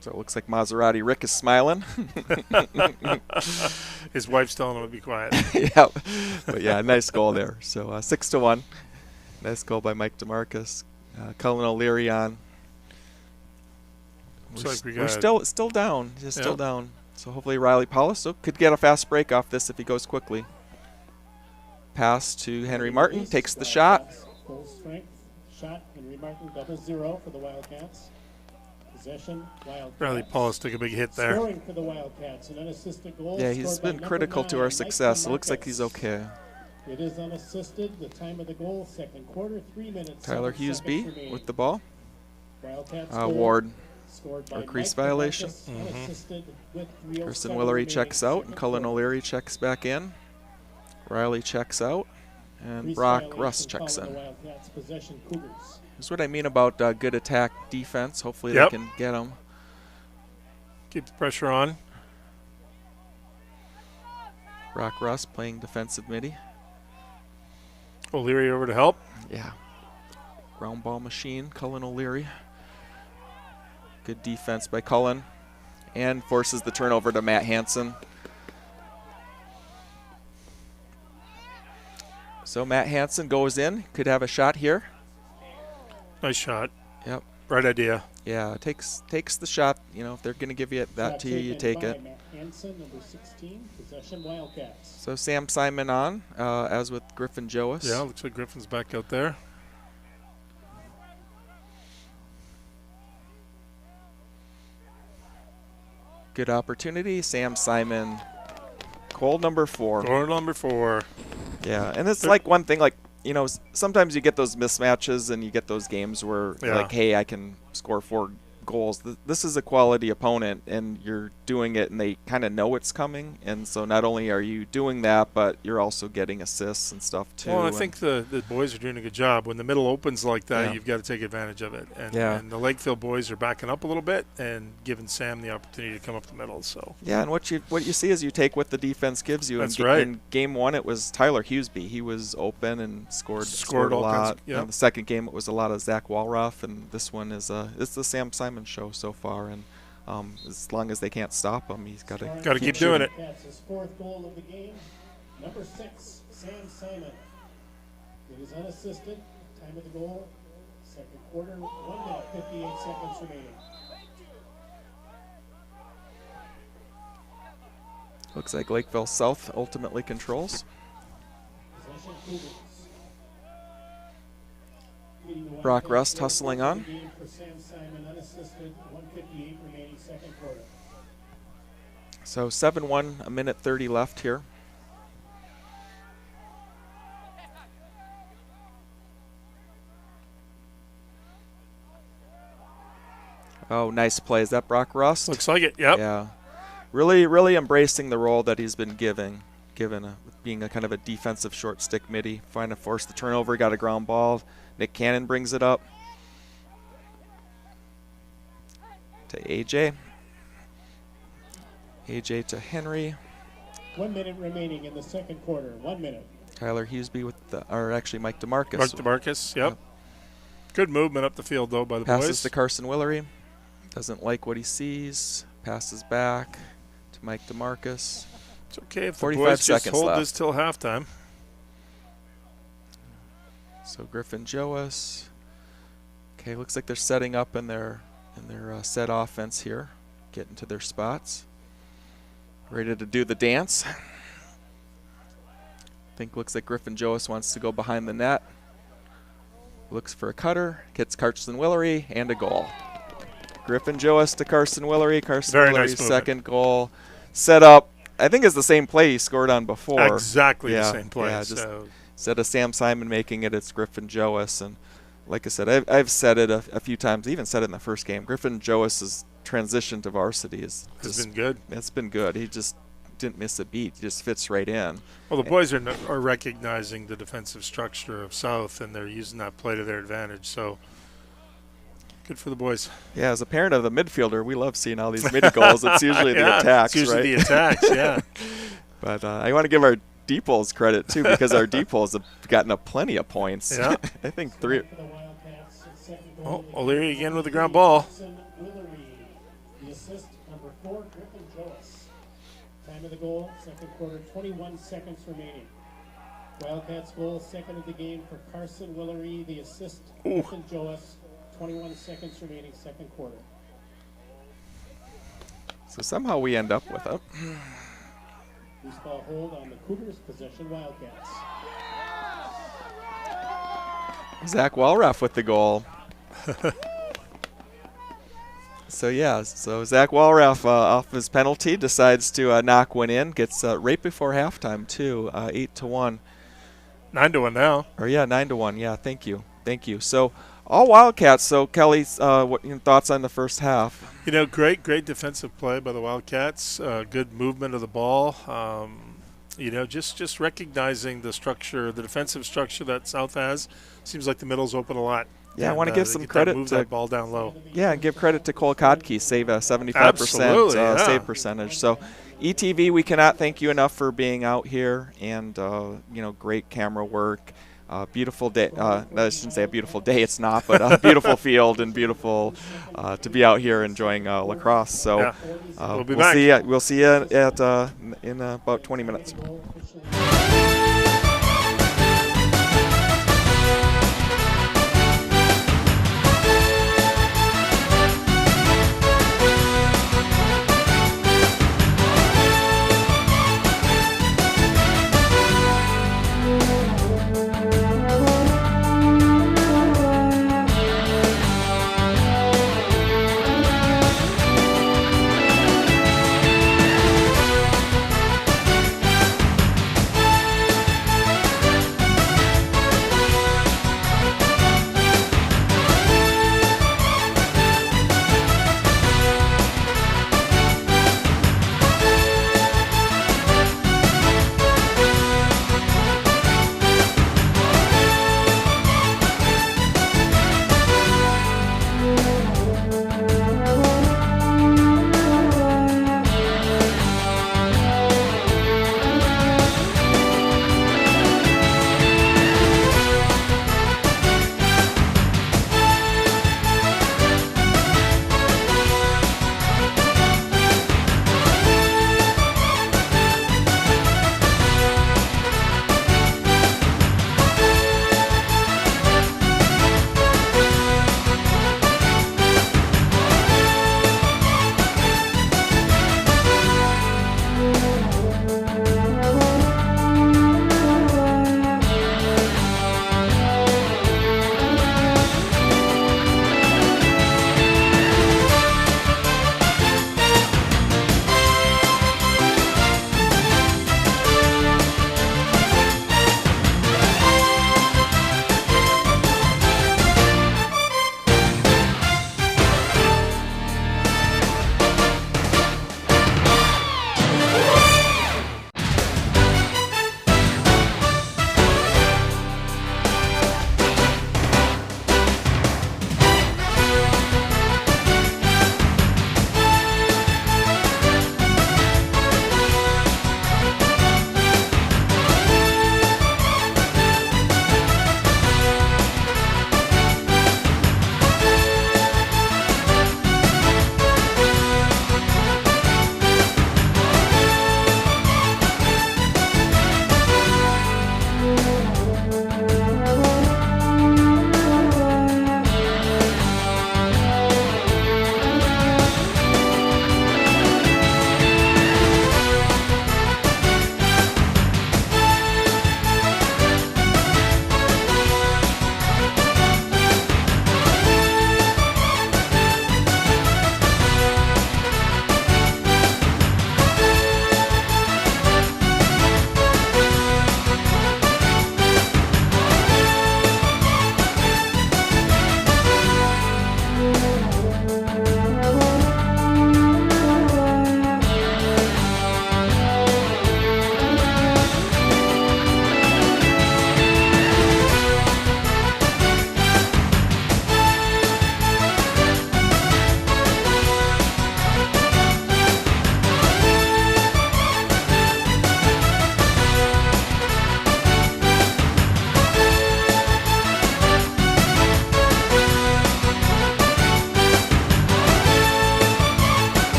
So it looks like Maserati Rick is smiling. His wife's telling him to be quiet. Yeah, but yeah, nice goal there. So 6-1. Nice goal by Mike DeMarcus. Cullen O'Leary on. We're still down. Just still down. So hopefully Riley Paulus could get a fast break off this if he goes quickly. Pass to Henry Martin, takes the shot. Full strength shot. Henry Martin 0-0 for the Wildcats. Possession, Wildcats. Riley Paulus took a big hit there. Scoring for the Wildcats, an unassisted goal. Yeah, he's been critical to our success. It looks like he's okay. It is unassisted. The time of the goal, second quarter, 3 minutes. Tyler Hughesby with the ball. Wildcats Ward. Scored Or by crease Mike violation. unassisted with Carson 3:07 Willery remaining, checks out, and second Cullen quarter. O'Leary checks back in. Riley checks out, and Crease Brock violation Russ checks calling in. the Wildcats possession Cougars. That's what I mean about good attack defense. Hopefully Yep. they can get them. Keep the pressure on. Brock Russ playing defensive midi. O'Leary over to help. Yeah. Ground ball machine, Cullen O'Leary. Good defense by Cullen. And forces the turnover to Matt Hansen. So Matt Hansen goes in. Could have a shot here. Nice shot. Yep. Right idea. Yeah, takes the shot. You know, if they're going to give you that Shot to you, you taken take by it. Matt Hansen, number 16, possession Wildcats. So Sam Simon on, as with Griffin Joas. Yeah, looks like Griffin's back out there. Good opportunity. Sam Simon, goal number 4. Goal number 4. Yeah, and it's like one thing, like, you know, sometimes you get those mismatches and you get those games where, like, hey, I can score 4 goals. This is a quality opponent, and you're doing it, and they kind of know it's coming. And so not only are you doing that, but you're also getting assists and stuff, too. Well, I think the boys are doing a good job. When the middle opens like that, Yeah. you've got to take advantage of it. And, Yeah. and the Lakeville boys are backing up a little bit and giving Sam the opportunity to come up the middle. So Yeah, and what you see is you take what the defense gives you. That's in, right. In game 1, it was Tyler Hughesby. He was open and scored a all kinds lot. of- yep. And the second game, it was a lot of Zach Walruff, and this one is it's the Sam Simon show so far. And as long as they can't stop him, he's got to Gotta keep doing it. That's his 4th goal of the game. Number 6, Sam Simon. It is unassisted. Time of the goal, second quarter, 1 minute, 58 seconds remaining. Looks like Lakeville South ultimately controls. Possession Cougars. Brock Rust hustling on. Game for Sam Simon, unassisted, 1:58 remaining, second quarter. So 7-1, a minute 30 left here. Oh, nice play. Is that Brock Rust? looks like it. Yep. Yeah. Really embracing the role that he's been given being a kind of a defensive short stick midi. Trying to force the turnover, got a ground ball. Nick Cannon brings it up to AJ. AJ to Henry. 1 minute remaining in the second quarter. 1 minute. Tyler Hughesby or actually Mike DeMarcus. Mark DeMarcus. Yep. Good movement up the field, though, by the Passes boys. to Carson Willery. Doesn't like what he sees. Passes back to Mike DeMarcus. It's okay if the 45 boys just seconds hold left. this till halftime. So Griffin Joas. Okay, looks like they're setting up in their set offense here, getting to their spots. Ready to do the dance. Looks like Griffin Joas wants to go behind the net. Looks for a cutter, gets Carson Willery, and a goal. Griffin Joas to Carson Willery. Carson Very Willery's nice movement. second goal. Set up, I think it's the same play he scored on before. Exactly Yeah, the same play. yeah, just so instead of Sam Simon making it, it's Griffin Joas. And like I said, I've said it a few times. I even said it in the first game. Griffin Joas's transition to varsity it's been good. It's been good. He just didn't miss a beat. He just fits right in. Well, the boys are recognizing the defensive structure of South, and they're using that play to their advantage. So good for the boys. Yeah, as a parent of the midfielder, we love seeing all these midi goals. It's usually the attacks, it's usually right? the attacks, yeah. But I want to give our D-Poles credit, too, because our D-Poles have gotten plenty of points. Yeah. I think 3. For the Wildcats, second Oh, goal. O'Leary again with the ground ball. Carson Willery. The assist, number 4, Griffin Joas. Time of the goal, second quarter, 21 seconds remaining. Wildcats goal, second of the game for Carson Willery. The assist, Griffin Joas. 21 seconds remaining, second quarter. So somehow we end up with it. Loose ball hold on the Cougars possession, Wildcats. Zach Walraff with the goal. So Zach Walraff off his penalty decides to knock one in. Gets right before halftime too, 8-1. 9-1 now. Or 9-1. Yeah, thank you. So all Wildcats. So Kelly, what your thoughts on the first half? Great defensive play by the Wildcats. Good movement of the ball. Just recognizing the structure, the defensive structure that South has. Seems like the middle's open a lot. Yeah, I want to give some credit move that ball down low. Yeah, and give credit to Cole Kodke, save a 75% save percentage. So, ETV, we cannot thank you enough for being out here, and great camera work. Beautiful day. I shouldn't say a beautiful day. It's not, but a beautiful field and beautiful to be out here enjoying lacrosse. So we'll see you in about 20 minutes.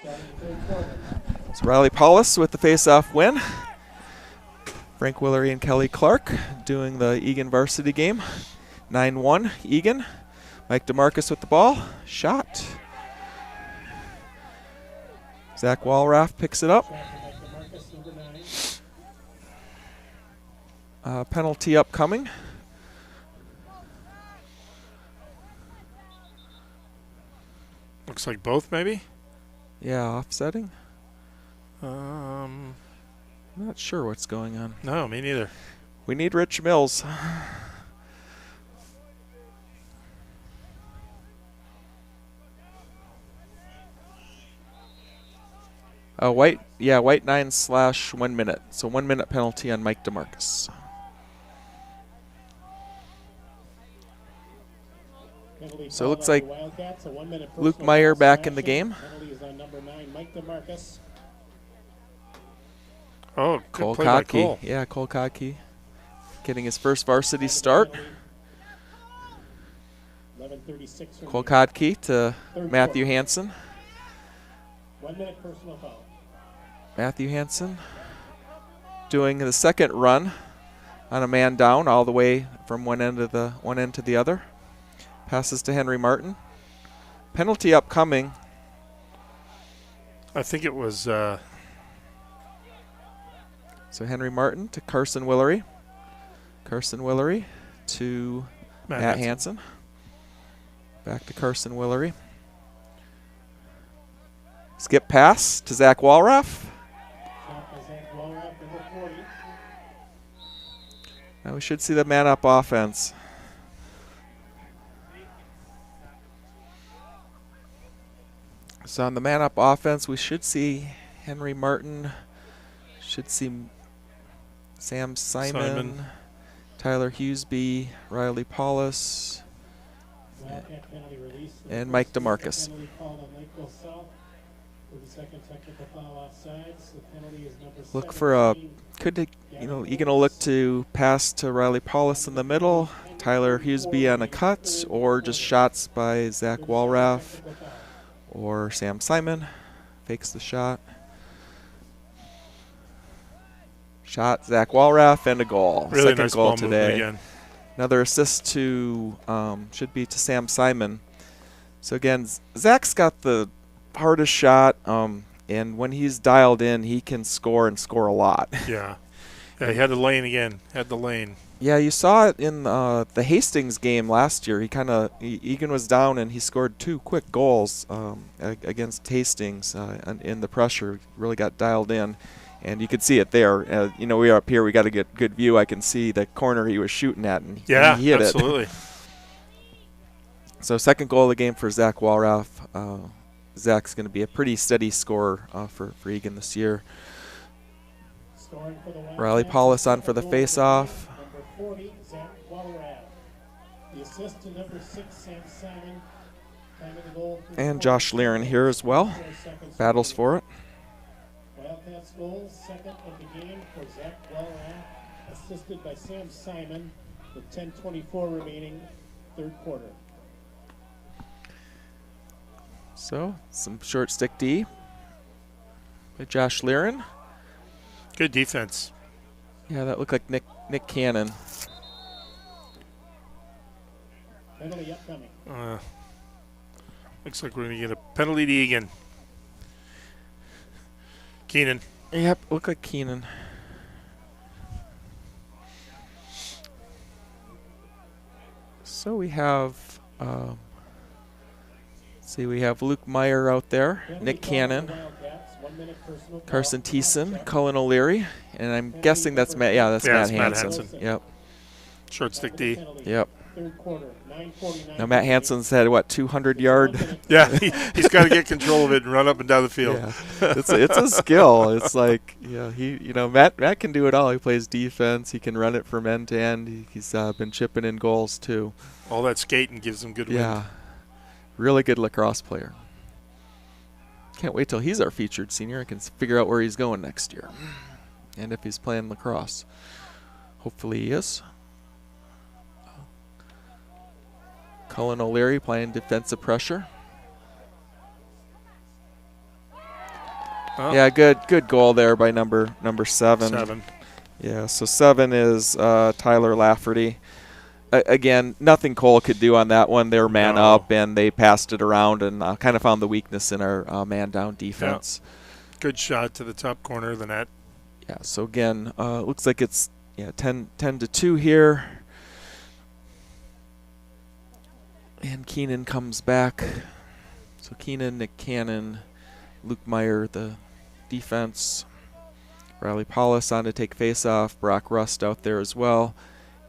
Starting the third quarter. So Riley Paulus with the face-off win. Frank Willery and Kelly Clark doing the Eagan varsity game. 9-1 Eagan. Mike DeMarcus with the ball. Shot. Zach Walraff picks it up. Shot for Mike DeMarcus, number 9. Penalty upcoming. Looks like both, maybe. Yeah, offsetting. Um, I'm not sure what's going on. no, me neither. We need Rich Mills. White 9/1 minute. So 1 minute penalty on Mike DeMarcus. Penalty So it looks called on like the Wildcats, a 1 minute Luke personal Meyer foul back in the infraction. game. Penalty is on number 9, Mike DeMarcus. Oh, good Cole play by Kodke. Cole. Yeah, Cole Kodke getting his first varsity start. 11:36 Cole remaining. Kodke to Third Matthew quarter. Hansen. 1 minute personal foul. Matthew Hansen doing the second run on a man down all the way from one end to the other. Passes to Henry Martin. Penalty upcoming. I think it was So Henry Martin to Carson Willery. Carson Willery to Matt Hansen. Back to Carson Willery. Skip pass to Zach Walraff. Shot by Zach Walraff, number 40. Now we should see the man-up offense. So on the man-up offense, we should see Henry Martin. Should see Sam Simon. Tyler Hughesby, Riley Paulus, Wildcat penalty release. and Mike DeMarcus. Penalty called on Lakeville South for the second technical foul offsides. The penalty is number 17. Look for a Eagan will look to pass to Riley Paulus in the middle, Tyler Hughesby on a cut, or just shots by Zach Walraff or Sam Simon. Fakes the shot. Shot, Zach Walraff, and a goal. really Second nice goal ball movement today. again. Another assist to should be to Sam Simon. So again, Zach's got the hardest shot, and when he's dialed in, he can score and score a lot. Yeah. Yeah, he had the lane again. Had the lane. Yeah, you saw it in the Hastings game last year. Eagan was down and he scored 2 quick goals against Hastings in the pressure. Really got dialed in. And you could see it there. We are up here. We got a good view. I can see the corner he was shooting at, and he hit absolutely. it. So second goal of the game for Zach Walraff. Zach's going to be a pretty steady scorer for Eagan this year. Scoring for the Wildcats. Riley Paulus on for the face-off. Number 40, Zach Walraff. The assist to number 6, Sam Simon. Time of the goal. And Josh Learen here as well. 4 seconds Battles for it. Wildcats goal, second of the game for Zach Walraff, assisted by Sam Simon, with 10:24 remaining, third quarter. So some short stick D by Josh Learen. Good defense. Yeah, that looked like Nick Cannon. Penalty upcoming. Looks like we're going to get a penalty to Eagan. Keenan. Yep, look like Keenan. So we have, we have Luke Meyer out there, Nick Cannon, Carson Thiessen, Cullen O'Leary, and I'm guessing that's Matt. Yeah, that's Matt Hansen. Yep. Short stick D. Yep. Third quarter, 9:49. Now Matt Hansen's had 200 yard. Yeah, he's got to get control of it and run up and down the field. Yeah. It's a skill. It's like Matt can do it all. He plays defense. He can run it from end to end. He's been chipping in goals too. All that skating gives him good wind. Yeah, really good lacrosse player. Can't wait till he's our featured senior. I can figure out where he's going next year, and if he's playing lacrosse. Hopefully he is. Cullen O'Leary playing defensive pressure. Oh. Yeah, good goal there by number 7. Yeah, so 7 is Tyler Lafferty. Again, nothing Cole could do on that one. They were man up, and they passed it around and kind of found the weakness in our man-down defense. Yeah. Good shot to the top corner of the net. Yeah, so again, looks like it's 10-2 here. And Keenan comes back. So Keenan, Nick Cannon, Luke Meyer, the defense. Riley Paulus on to take face-off. Brock Rust out there as well.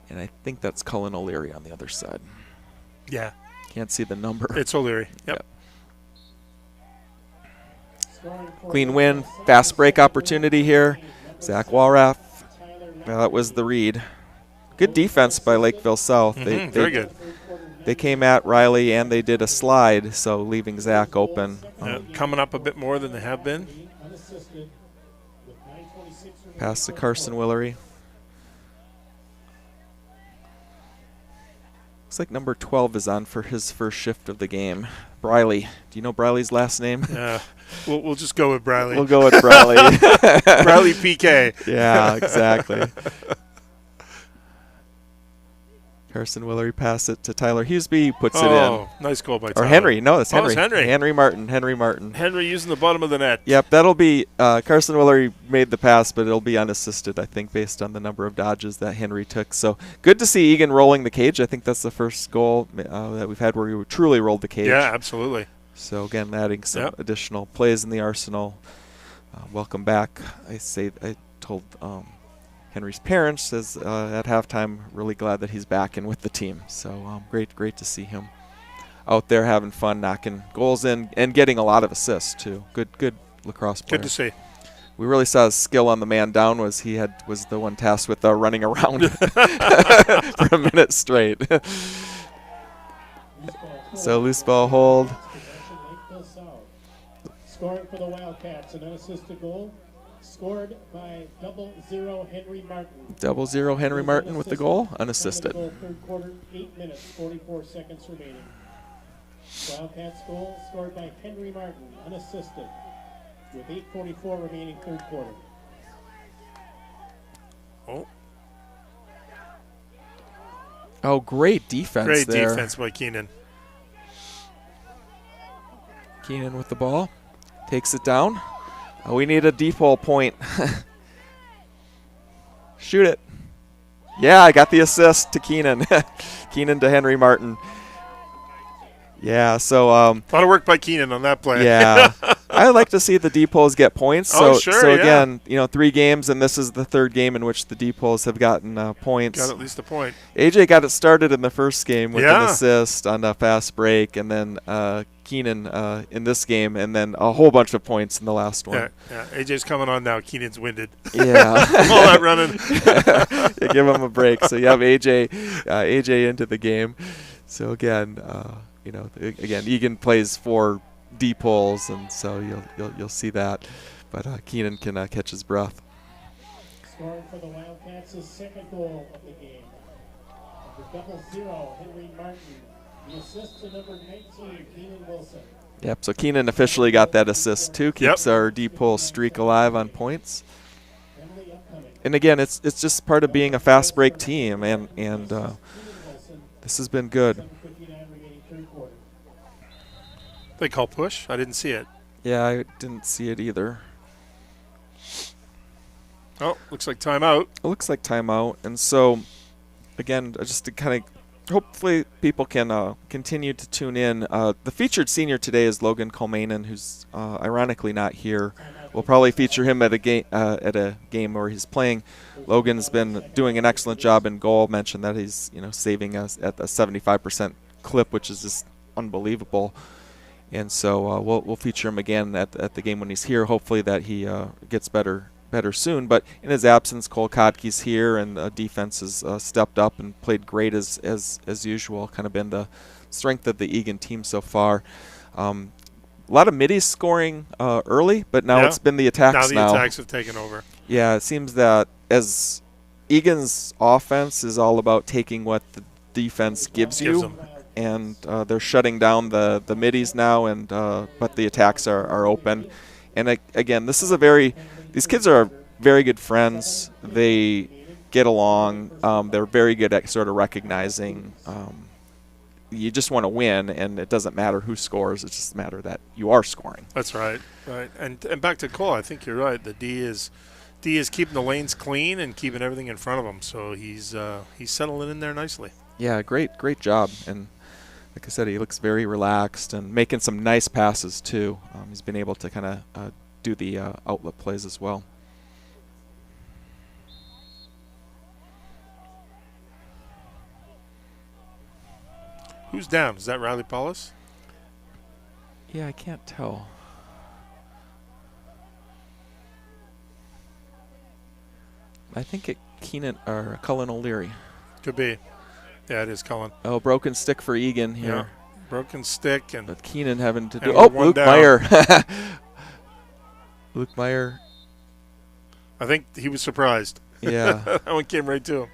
And I think that's Cullen O'Leary on the other side. Yeah. Can't see the number. It's O'Leary. Yep. Clean win. Fast break opportunity here. Zach Walrath. That was the read. Good defense by Lakeville South. Very good. They came at Riley and they did a slide, so leaving Zach open. Coming up a bit more than they have been. Pass to Carson Willery. Looks like number 12 is on for his first shift of the game. Briley. Do you know Briley's last name? Yeah. We'll just go with Briley. We'll go with Briley. Briley PK. Yeah, exactly. Carson Willery pass it to Tyler Hughesby, puts it in. Oh, nice goal by Tyler. Or Henry. No, it's Henry. It's Henry. Henry Martin. Henry using the bottom of the net. Yep, that'll be Carson Willery made the pass, but it'll be unassisted, I think, based on the number of dodges that Henry took. So good to see Eagan rolling the cage. I think that's the first goal that we've had where we truly rolled the cage. Yeah, absolutely. So, again, adding some additional plays in the arsenal. Welcome back. I told Henry's parents at halftime, really glad that he's back and with the team. So great to see him out there having fun, knocking goals in, and getting a lot of assists too. Good lacrosse player. Good to see. We really saw his skill on the man down. Was the one tasked with running around for a minute straight. So loose ball hold. Scoring for the Wildcats, an unassisted goal. Scored by 00 Henry Martin. 00 Henry Martin with the goal, unassisted. Third quarter, 8 minutes, 44 seconds remaining. Wildcats goal scored by Henry Martin, unassisted, with 8:44 remaining third quarter. Oh, great defense Great there. defense by Keenan. Keenan with the ball. Takes it down. We need a deep hole point. Shoot it. Yeah, I got the assist to Keenan. Keenan to Henry Martin. Yeah, so a lot of work by Keenan on that play. Yeah. I like to see the deep holes get points. So, sure, again, 3 games, and this is the 3rd game in which the deep holes have gotten points. Got at least a point. AJ got it started in the first game with an assist on a fast break, and then Keenan in this game, and then a whole bunch of points in the last one. Yeah. AJ's coming on now. Keenan's winded. Yeah. All that running. Yeah, give him a break. So you have AJ into the game. So again, Eagan plays 4 deep holes, and so you'll see that. But Keenan can catch his breath. Scoring for the Wildcats, his second goal of the game. Number 00 Henry Martin. The assist to number 19, Keenan Wilson. Yep, so Keenan officially got that assist too. Keeps our deep hole streak alive on points. And again, it's just part of being a fast break team, and this has been good. They call push? I didn't see it. Yeah, I didn't see it either. Oh, looks like timeout. It looks like timeout. And so, again, just to kind of hopefully people can continue to tune in. The featured senior today is Logan Colmanen, who's ironically not here. We'll probably feature him at a game where he's playing. Logan's been doing an excellent job in goal. Mentioned that he's saving us at a 75% clip, which is just unbelievable. And so we'll feature him again at the game when he's here. Hopefully that he gets better soon. But in his absence, Cole Kotke's here, and the defense has stepped up and played great as usual. Kind of been the strength of the Eagan team so far. A lot of middies scoring early, but now it's been the attacks now. Now the attacks have taken over. Yeah, it seems that as Eagan's offense is all about taking what the defense gives you. And they're shutting down the middies now, and but the attacks are open. And again, these kids are very good friends. They get along. They're very good at sort of recognizing you just want to win, and it doesn't matter who scores. It's just a matter that you are scoring. That's right. And back to Cole, I think you're right. The D is keeping the lanes clean and keeping everything in front of him. So he's settling in there nicely. Yeah, great job. And like I said, he looks very relaxed and making some nice passes too. He's been able to kind of do the outlet plays as well. Who's down? Is that Riley Paulus? Yeah, I can't tell. I think it Keenan or Cullen O'Leary. Could be. Yeah, it is Cullen. Oh, broken stick for Eagan here. Yeah, broken stick. But Keenan having to do. Oh, Luke down. Meyer. Luke Meyer. I think he was surprised. Yeah. That one came right to him.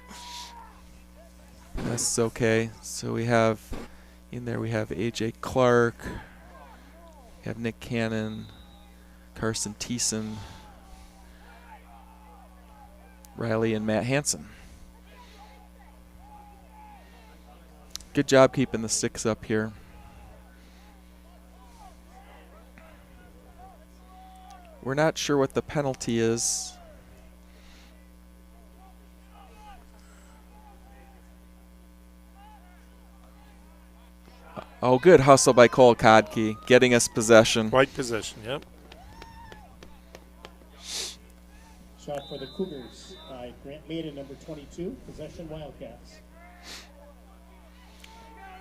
That's okay. So we have in there, we have AJ Clark, we have Nick Cannon, Carson Thiessen, Riley, and Matt Hansen. Good job keeping the sticks up here. We're not sure what the penalty is. Oh, good hustle by Cole Kodke, getting us possession. White possession, yep. Shot for the Cougars by Grant Maiden, number 22, possession Wildcats.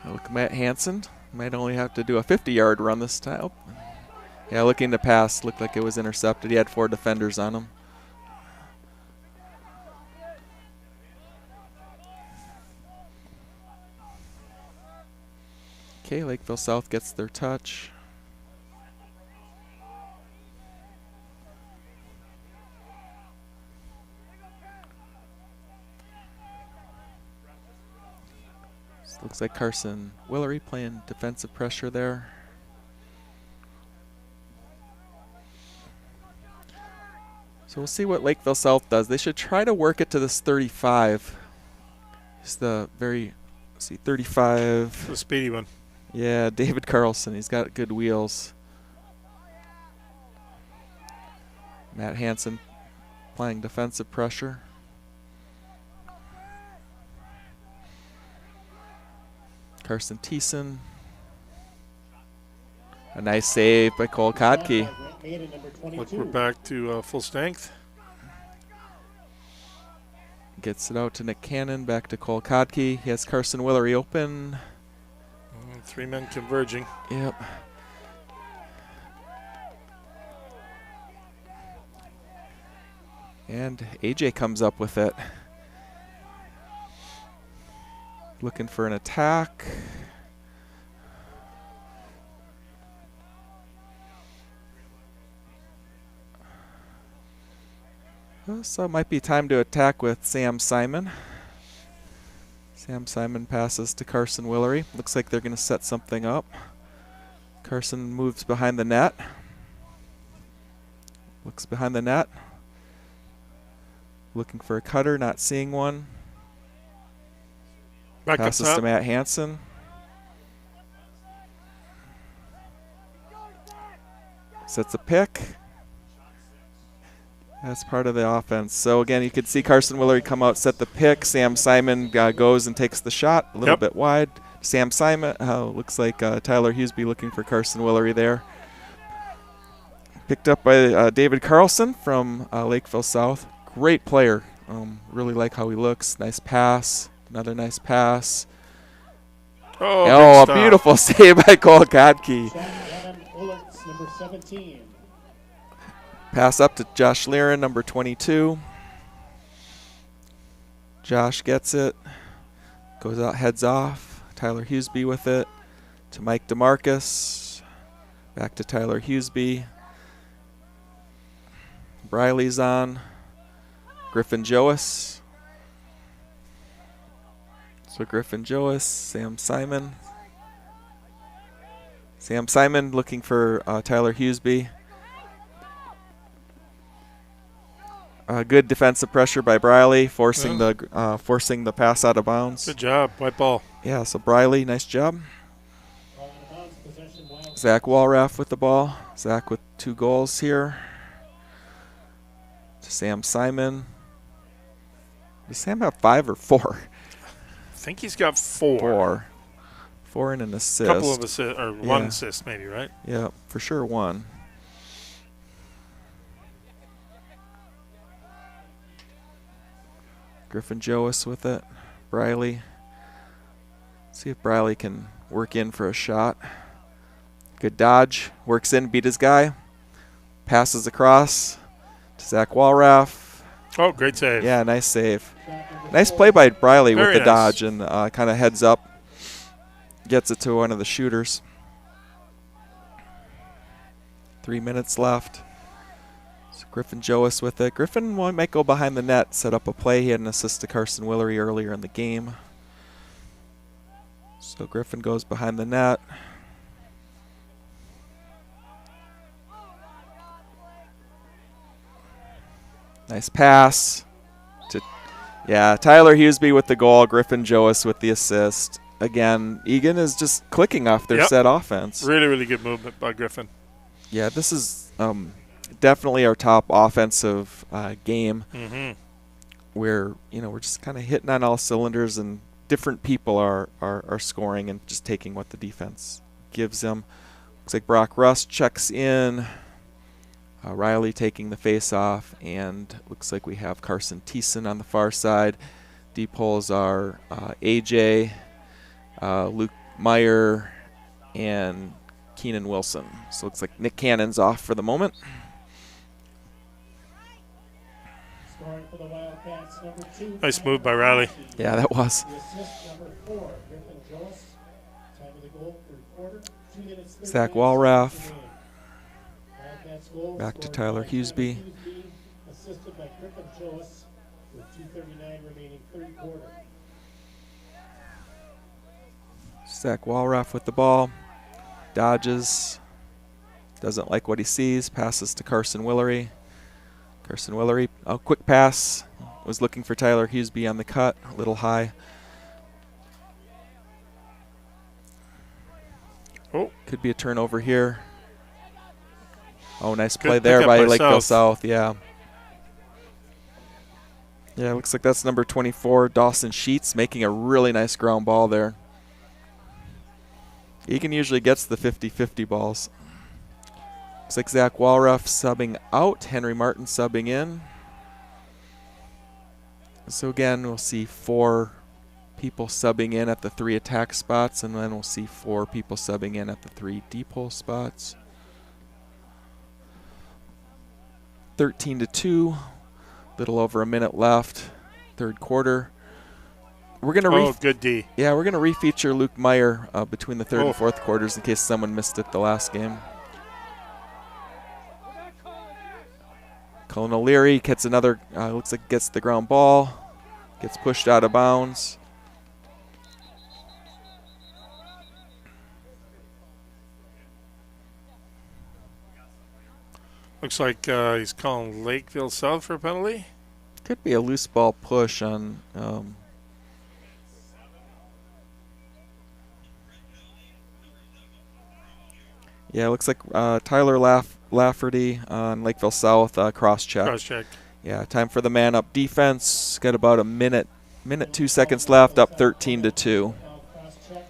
Look, Matt Hansen might only have to do a 50-yard run this time. Oh. Yeah, looking to pass, looked like it was intercepted. He had 4 defenders on him. Okay, Lakeville South gets their touch. This looks like Carson Willery playing defensive pressure there. So we'll see what Lakeville South does. They should try to work it to this 35. It's the very, let's see, 35. The speedy one. Yeah, David Carlson. He's got good wheels. Matt Hansen playing defensive pressure. Carson Thiessen. A nice save by Cole Kodke. Look, we're back to full strength. Gets it out to Nick Cannon. Back to Cole Kodke. He has Carson Willery open. 3 men converging. Yep. And AJ comes up with it. Looking for an attack. So it might be time to attack with Sam Simon. Sam Simon passes to Carson Willery. Looks like they're going to set something up. Carson moves behind the net. Looks behind the net. Looking for a cutter, not seeing one. Back passes to Matt Hansen. Sets a pick. That's part of the offense. So again, you could see Carson Willery come out, set the pick. Sam Simon goes and takes the shot a little bit wide. Sam Simon, looks like Tyler Hughesby looking for Carson Willery there. Picked up by David Carlson from Lakeville South. Great player. Really like how he looks. Nice pass. Another nice pass. Oh, a beautiful save by Cole Kodke. Adam Ullertz, number 17. Pass up to Josh Liren, number 22. Josh gets it. Goes out, heads off. Tyler Hughesby with it. To Mike DeMarcus. Back to Tyler Hughesby. Briley's on. Griffin Joas. So Griffin Joas, Sam Simon. Sam Simon looking for Tyler Hughesby. Good defensive pressure by Briley, forcing the pass out of bounds. Good job. White ball. Yeah, so Briley, nice job. Zach Walraff with the ball. Zach with 2 goals here. To Sam Simon. Does Sam have 5 or 4? I think he's got 4. 4. 4 and an assist. A couple of assists, or 1 assist maybe, right? Yeah, for sure 1. Griffin Joas with it. Briley. See if Briley can work in for a shot. Good dodge. Works in, beat his guy. Passes across to Zach Walraff. Oh, great save. Yeah, nice save. Nice play by Briley with the nice dodge and kind of heads up. Gets it to one of the shooters. 3 minutes left. So Griffin Joas with it. Griffin might go behind the net, set up a play. He had an assist to Carson Willery earlier in the game. So Griffin goes behind the net. Nice pass. Tyler Hughesby with the goal. Griffin Joas with the assist. Again, Eagan is just clicking off their set offense. Really, really good movement by Griffin. Yeah, this is definitely our top offensive game, where we're just kind of hitting on all cylinders, and different people are scoring and just taking what the defense gives them. Looks like Brock Rust checks in. Riley taking the face-off, and looks like we have Carson Thiessen on the far side. Deep holes are AJ, Luke Meyer, and Keenan Wilson. So looks like Nick Cannon's off for the moment. Scoring for the Wildcats, number 2. Nice move by Riley. Yeah, that was. The assist, number 4, Griffin Joas. Time of the goal, 3rd quarter. 2 minutes, 30 Zach seconds Walraff. remaining. Wildcats goal Back to scored Tyler by Hughesby. Assisted by Griffin Joas with 2:39 remaining, 3rd quarter. Zach Walraff with the ball. Dodges. Doesn't like what he sees. Passes to Carson Willery. Carson Willery, a quick pass. Was looking for Tyler Hughesby on the cut. A little high. Oh. Could be a turnover here. Oh, nice play Good there pickup by by Lakeville South. South. Yeah. Yeah, looks like that's number 24, Dawson Sheets, making a really nice ground ball there. Eagan usually gets the 50-50 balls. Looks like Zach Walraff subbing out, Henry Martin subbing in. So again, we'll see 4 people subbing in at the 3 attack spots, and then we'll see 4 people subbing in at the 3 deep hole spots. 13-2, little over a minute left, 3rd quarter. We're gonna good D. Yeah, we're gonna refeature Luke Meyer between the 3rd and 4th quarters in case someone missed it the last game. Cullen O'Leary gets another. Looks like gets the ground ball, gets pushed out of bounds. Looks like he's calling Lakeville South for a penalty. Could be a loose ball push on. Yeah, it looks like Tyler Lafferty on Lakeville South cross check. Cross check. Yeah, time for the man up defense. Got about a minute 2 seconds left. Up 13-2. Cross check.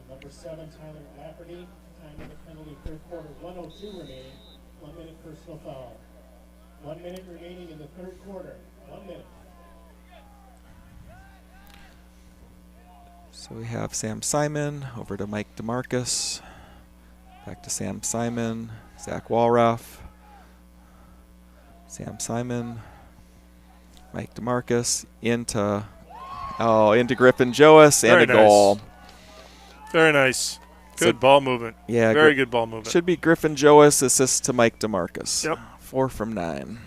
Number 7, Tyler Lafferty. Time of the penalty, 3rd quarter, 1:02 remaining. 1 minute personal foul. 1 minute remaining in the 3rd quarter. 1 minute. So we have Sam Simon over to Mike DeMarcus. Back to Sam Simon, Zach Walraff, Sam Simon, Mike DeMarcus into Griffin Joas and Very a nice. goal. Very nice. Good So- ball movement. Yeah, Very good ball movement. Should be Griffin Joas assist to Mike DeMarcus. Yep. 4 from 9.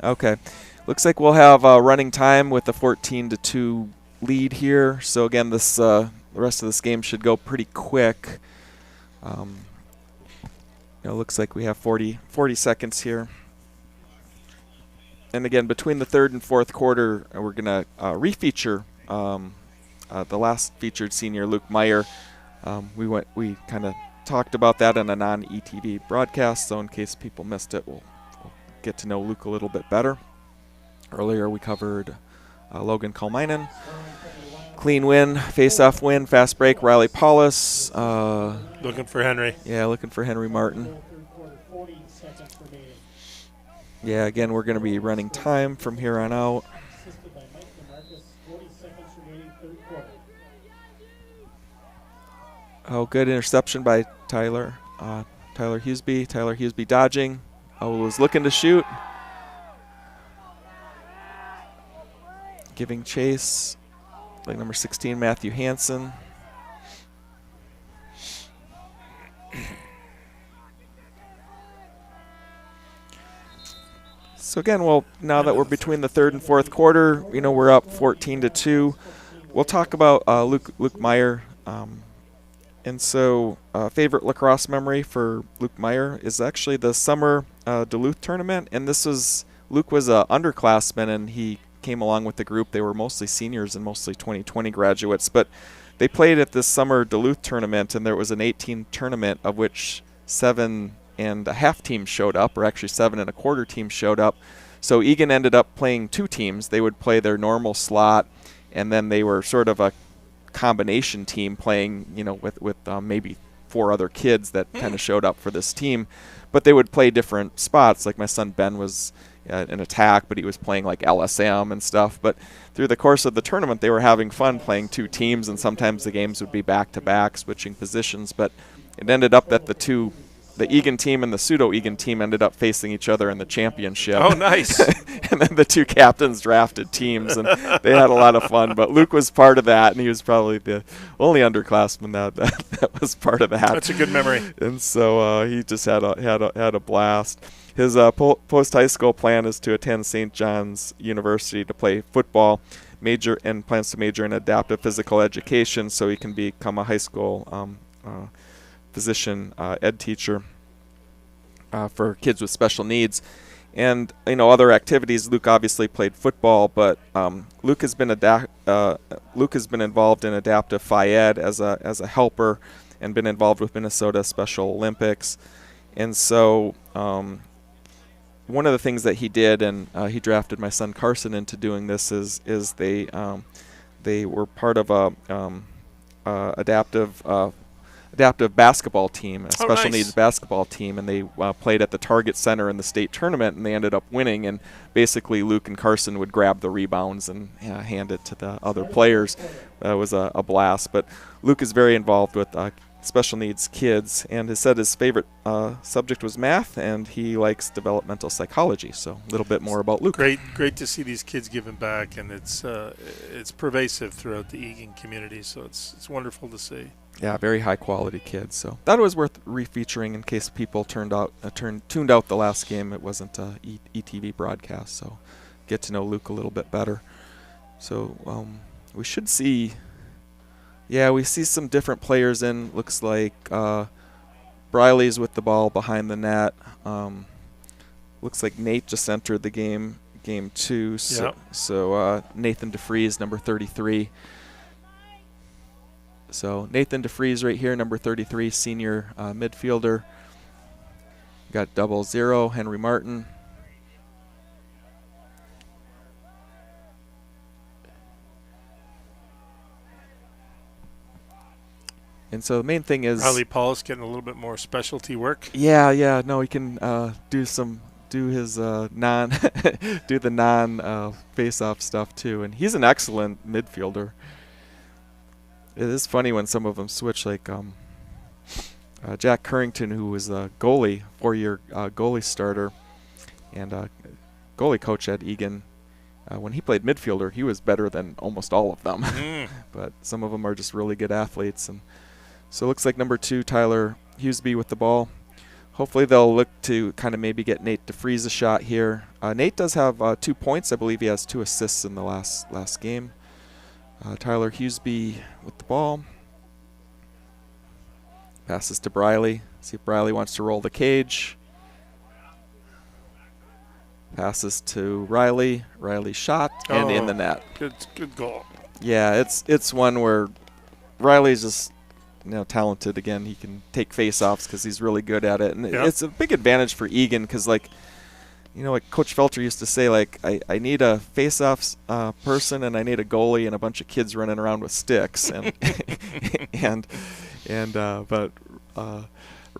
Okay, looks like we'll have running time with the 14-2 lead here. So again, this the rest of this game should go pretty quick. Looks like we have 40 seconds here. and again, between the third and fourth quarter, we're going to refeature the last featured senior, Luke Meyer. We kind of talked about that in a non-ETV broadcast, so in case people missed it, we'll get to know Luke a little bit better. Earlier we covered Logan Kalmainen. Clean win, face-off win, fast break, Riley Paulus. Looking for Henry. Yeah, looking for Henry Martin. Yeah, again, we're going to be running time from here on out. Oh, good interception by Tyler. Tyler Huseby. Tyler Huseby dodging. Oh, was looking to shoot. Giving chase. Like number 16, Matthew Hansen. So again, well, now that we're between the third and fourth quarter, we're up 14-2. We'll talk about Luke Meyer. And so favorite lacrosse memory for Luke Meyer is actually the summer Duluth tournament. And Luke was an underclassman, and he came along with the group. They were mostly seniors and mostly 2020 graduates. But they played at this summer Duluth tournament, and there was an 8-team tournament of which 7.5 teams showed up, or actually 7.25 teams showed up. So Eagan ended up playing 2 teams. They would play their normal slot, and then they were sort of a combination team playing, with maybe 4 other kids that kind of showed up for this team. But they would play different spots. Like my son Ben was in attack, but he was playing like LSM and stuff. But through the course of the tournament, they were having fun playing 2 teams, and sometimes the games would be back-to-back, switching positions. But it ended up that the Eagan team and the pseudo-Eagan team ended up facing each other in the championship. Oh, nice. And then the 2 captains drafted teams, and they had a lot of fun. But Luke was part of that, and he was probably the only underclassman that was part of that. That's a good memory. And so he just had a blast. His post-high school plan is to attend St. John's University to play football, plans to major in adaptive physical education so he can become a high school physician ed teacher for kids with special needs. And other activities. Luke obviously played football, but Luke has been involved in adaptive phy ed as a helper, and been involved with Minnesota Special Olympics. And so one of the things that he did, and he drafted my son Carson into doing this, is they were part of a adaptive basketball team, a special needs basketball team, and they played at the Target Center in the state tournament, and they ended up winning. And basically Luke and Carson would grab the rebounds and hand it to the other players. It was a blast. But Luke is very involved with special needs kids, and has said his favorite subject was math, and he likes developmental psychology. So a little bit more about Luke. Great to see these kids giving back, and it's pervasive throughout the Eagan community. So it's wonderful to see. Yeah, very high quality kids. So that was worth refeaturing in case people tuned out the last game. It wasn't a ETV broadcast, so get to know Luke a little bit better. So we should see. Yeah, we see some different players in. Looks like Briley's with the ball behind the net. Looks like Nate just entered the game 2. So Nathan DeFries, number 33. So Nathan DeFries right here, number 33, senior midfielder. Got 00, Henry Martin. And so the main thing is Riley Paulus getting a little bit more specialty work. Yeah. No, he can do the non face-off stuff too, and he's an excellent midfielder. It is funny when some of them switch, like Jack Currington, who was a goalie, 4-year goalie starter, and goalie coach at Eagan. When he played midfielder, he was better than almost all of them. But some of them are just really good athletes. And so it looks like number 2, Tyler Huseby with the ball. Hopefully they'll look to kind of maybe get Nate DeFries a shot here. Nate does have 2 points. I believe he has 2 assists in the last game. Tyler Huseby with the ball. Passes to Briley. See if Briley wants to roll the cage. Passes to Riley. Riley shot and in the net. Good goal. Yeah, it's one where Riley's just talented again. He can take face-offs because he's really good at it, and it's a big advantage for Eagan because like Coach Felter used to say, like I need a face-offs person and I need a goalie and a bunch of kids running around with sticks and but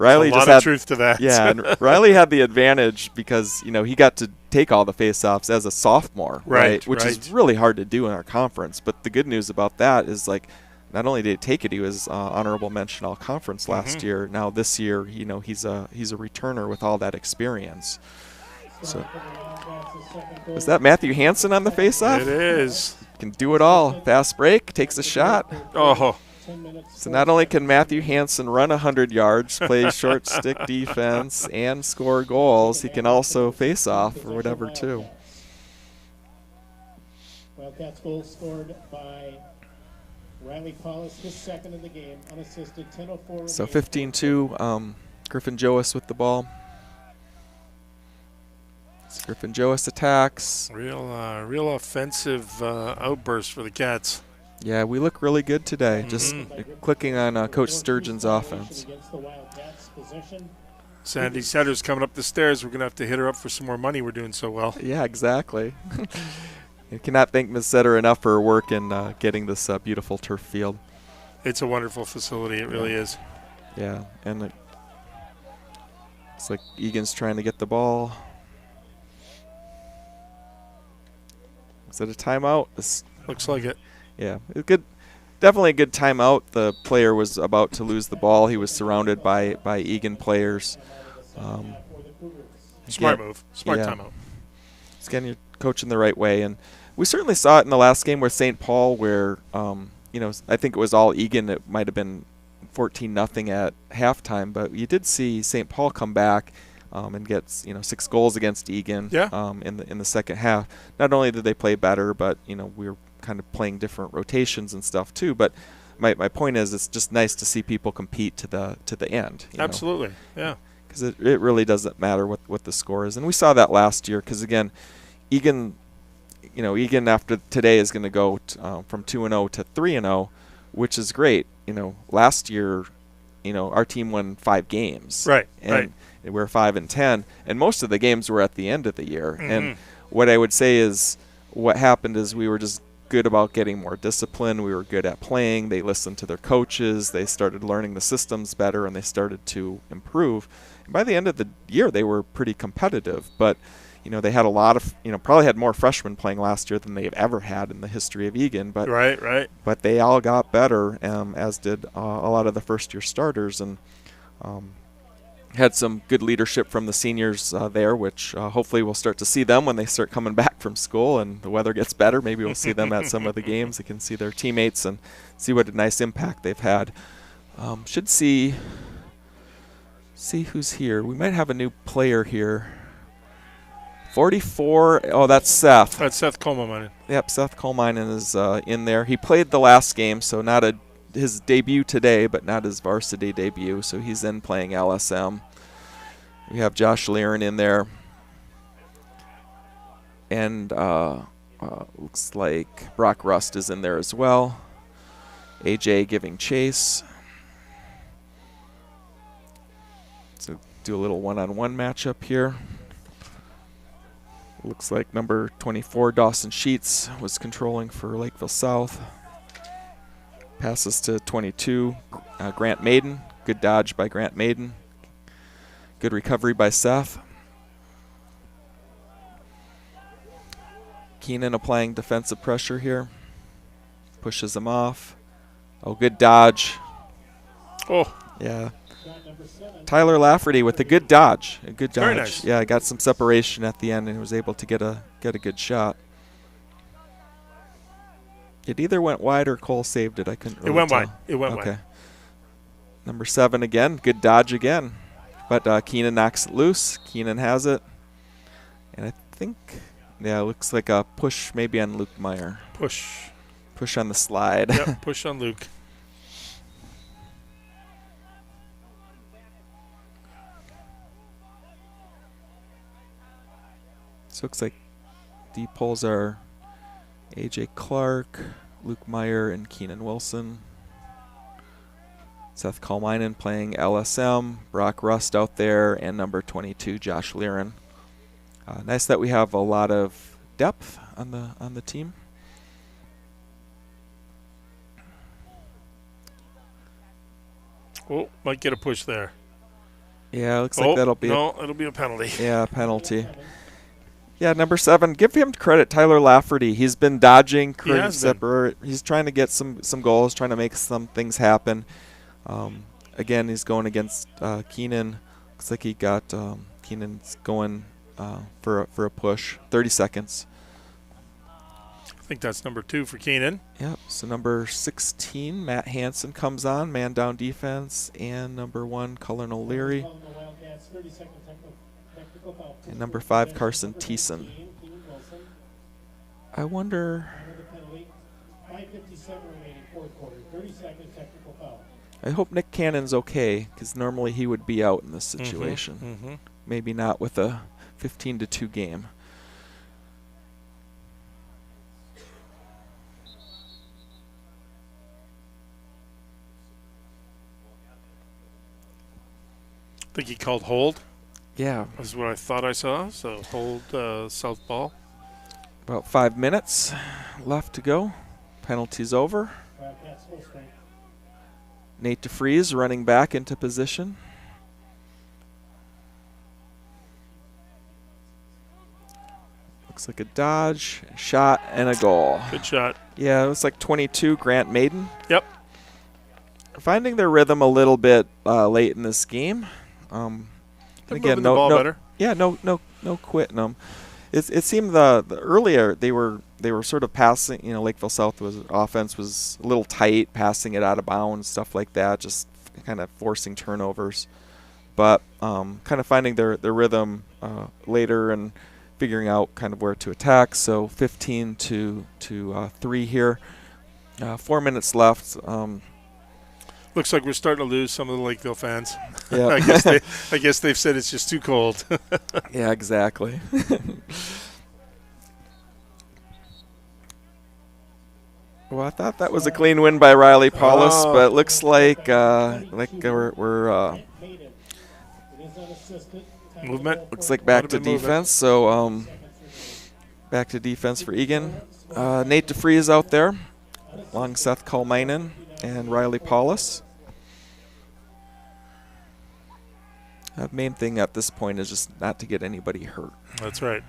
Riley just had truth to that. Yeah, and Riley had the advantage because he got to take all the face-offs as a sophomore, right? Which is really hard to do in our conference. But the good news about that is like not only did he take it, he was honorable mention all conference last year. Now this year, he's a returner with all that experience. So is that Matthew Hansen on the face-off? It is. Can do it all. Fast break, takes a shot. Oh. So not only can Matthew Hansen run 100 yards, play short stick defense, and score goals, he can also face off or whatever too. Wildcats goal scored by Riley Paulus, his second of the game, unassisted, 10:04. So 15-2, Griffin Joas with the ball. Griffin Joas attacks. Real offensive outburst for the Cats. Yeah, we look really good today. Just clicking on Coach Sturgeon's offense. Sandy Setter's coming up the stairs. We're going to have to hit her up for some more money. We're doing so well. Yeah, exactly. You cannot thank Ms. Setter enough for her work in getting this beautiful turf field. It's a wonderful facility. It really is. Yeah, and it's like Egan's trying to get the ball. Is it a timeout? Looks like it. Yeah, good. Definitely a good timeout. The player was about to lose the ball. He was surrounded by Eagan players. Smart move. Smart timeout. Again, you're coaching the right way, and we certainly saw it in the last game with St. Paul, where I think it was all Eagan. It might have been 14-0 at halftime, but you did see St. Paul come back and get 6 goals against Eagan. In the second half. Not only did they play better, but we were kind of playing different rotations and stuff too. But my point is, it's just nice to see people compete to the end. Absolutely, yeah. Because it really doesn't matter what the score is, and we saw that last year. Because again, Eagan after today is going to go from 2-0 to 3-0, which is great. Last year, our team won 5 games. Right. And we're 5-10, and most of the games were at the end of the year. And what I would say is, what happened is we were just good about getting more discipline. We were good at playing. They listened to their coaches. They started learning the systems better, and they started to improve. And by the end of the year, they were pretty competitive. But they had a lot of probably had more freshmen playing last year than they've ever had in the history of Eagan. But right. But they all got better, as did a lot of the first-year starters, and had some good leadership from the seniors there, which hopefully we'll start to see them when they start coming back from school and the weather gets better. Maybe we'll see them at some of the games. They can see their teammates and see what a nice impact they've had. Should see who's here. We might have a new player here. 44. Oh, that's Seth. That's Seth Coleman. Yep, Seth Coleman is in there. He played the last game, so not his debut today, but not his varsity debut, so he's in playing LSM. We have Josh Learen in there. And looks like Brock Rust is in there as well. AJ giving chase. So do a little one-on-one matchup here. Looks like number 24, Dawson Sheets, was controlling for Lakeville South. Passes to 22, Grant Maiden. Good dodge by Grant Maiden. Good recovery by Seth. Keenan applying defensive pressure here. Pushes him off. Oh, good dodge. Oh. Yeah. Tyler Lafferty with a good dodge. A good dodge. Very nice. Yeah, got some separation at the end and was able to get a good shot. It either went wide or Cole saved it. I couldn't really tell. It went wide. Number 7 again. Good dodge again. But Keenan knocks it loose. Keenan has it. And I think, it looks like a push maybe on Luke Meyer. Push on the slide. Yep, push on Luke. So it looks like deep poles are AJ Clark, Luke Meyer, and Keenan Wilson. Seth Kalmainen playing LSM, Brock Rust out there, and number 22, Josh Liren. Nice that we have a lot of depth on the team. Oh, might get a push there. Yeah, looks like that'll be it'll be a penalty. Yeah, penalty. Yeah, number 7. Give him credit, Tyler Lafferty. He's been dodging Craig Zipper. He's trying to get some goals, trying to make some things happen. Again, he's going against Keenan. Looks like he got Keenan's going for a push. 30 seconds. I think that's number 2 for Keenan. Yep. So number 16, Matt Hansen comes on, man down defense, and number 1, Cullen O'Leary. And number 5, Carson Thiessen. I wonder. I hope Nick Cannon's okay, because normally he would be out in this situation. Maybe not with a 15-2 game. I think he called hold. Yeah. That's what I thought I saw. So hold south ball. About 5 minutes left to go. Penalty's over. Nate DeFries running back into position. Looks like a dodge, a shot, and a goal. Good shot. Yeah, it was like 22, Grant Maiden. Yep. Finding their rhythm a little bit late in this game. Again, better. Yeah, no quitting them. It seemed the earlier they were sort of passing. Lakeville South offense was a little tight, passing it out of bounds, stuff like that, just kind of forcing turnovers. But kind of finding their rhythm later and figuring out kind of where to attack. So 15 to 3 here. 4 minutes left. Looks like we're starting to lose some of the Lakeville fans. Yeah. I guess they've said it's just too cold. Yeah, exactly. Well, I thought that was a clean win by Riley Paulus, but it looks like we're movement. Looks like back to defense. So back to defense for Eagan. Nate DeFries out there, along Seth Kalmainen and Riley Paulus. The main thing at this point is just not to get anybody hurt. That's right.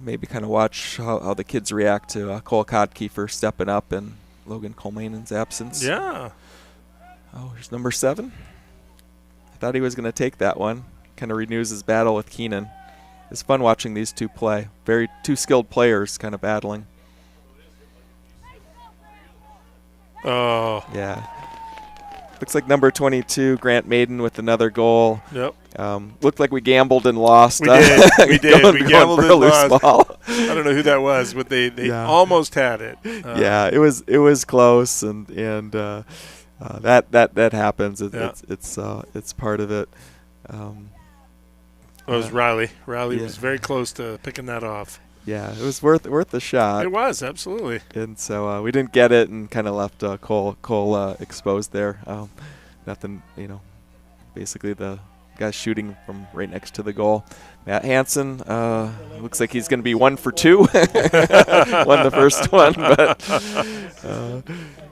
Maybe kind of watch how the kids react to Cole Kodkiefer stepping up in Logan Colmanen's absence. Yeah. Oh, here's number 7. I thought he was going to take that one. Kind of renews his battle with Keenan. It's fun watching these two play. Two skilled players kind of battling. Oh. Yeah. Looks like number 22, Grant Maiden, with another goal. Yep. Looked like we gambled and lost. We did. We gambled and lost. Ball. I don't know who that was, but they almost had it. Yeah, it was close, and that happens. It's part of it. It was Riley. Riley was very close to picking that off. Yeah, it was worth a shot. It was, absolutely. And so we didn't get it, and kind of left Cole exposed there. Nothing, basically the guy shooting from right next to the goal. Matt Hansen looks like he's going to be 1 for 2. Won the first one, but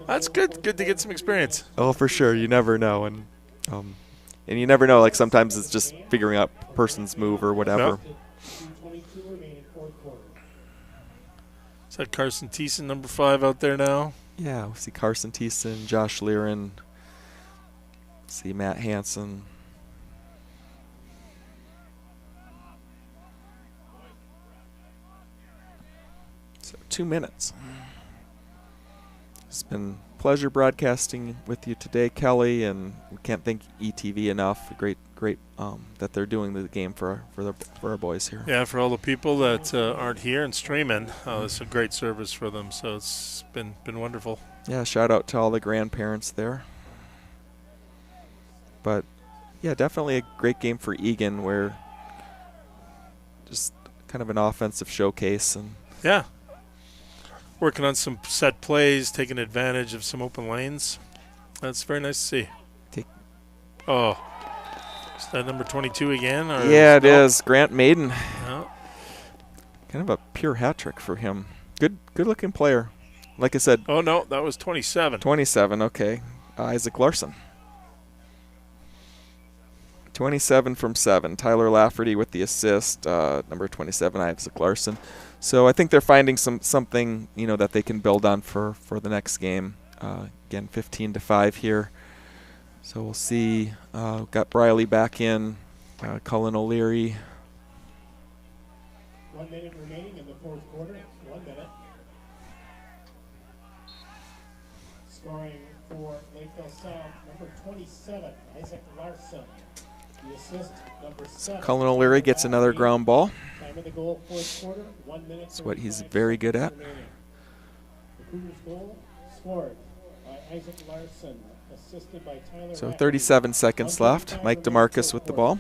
that's good. Good to get some experience. Oh, for sure. You never know, and you never know. Like sometimes it's just figuring out person's move or whatever. Yep. Is that Carson Thiessen, number 5, out there now? Yeah, we see Carson Thiessen, Josh Liren, see Matt Hansen. So 2 minutes. It's been a pleasure broadcasting with you today, Kelly, and we can't thank ETV enough. Great that they're doing the game for our boys here. Yeah, for all the people that aren't here and streaming, it's a great service for them. So it's been wonderful. Yeah, shout out to all the grandparents there. But Yeah, definitely a great game for Eagan, where just kind of an offensive showcase. And yeah. Working on some set plays, taking advantage of some open lanes. That's very nice to see. Oh, is that number 22 again? Or yeah, it is. Grant Maiden. No. Kind of a pure hat trick for him. Good-looking player. Like I said. Oh, no, that was 27. 27, okay. Isaac Larson. 27 from 7. Tyler Lafferty with the assist. Number 27, Isaac Larson. So I think they're finding something, that they can build on for the next game. Again, 15-5 here. So we'll see. Got Briley back in. Cullen O'Leary. 1 minute remaining in the fourth quarter. 1 minute. Scoring for Lakeville South, number 27, Isaac Larson. The assist, number 7. Cullen O'Leary gets another ground ball. Time of the goal, fourth quarter, 1 minute. That's what he's very good at. The Cougars goal scored by Isaac Larson, assisted by Tyler. So 37 seconds left. Mike DeMarcus with the ball.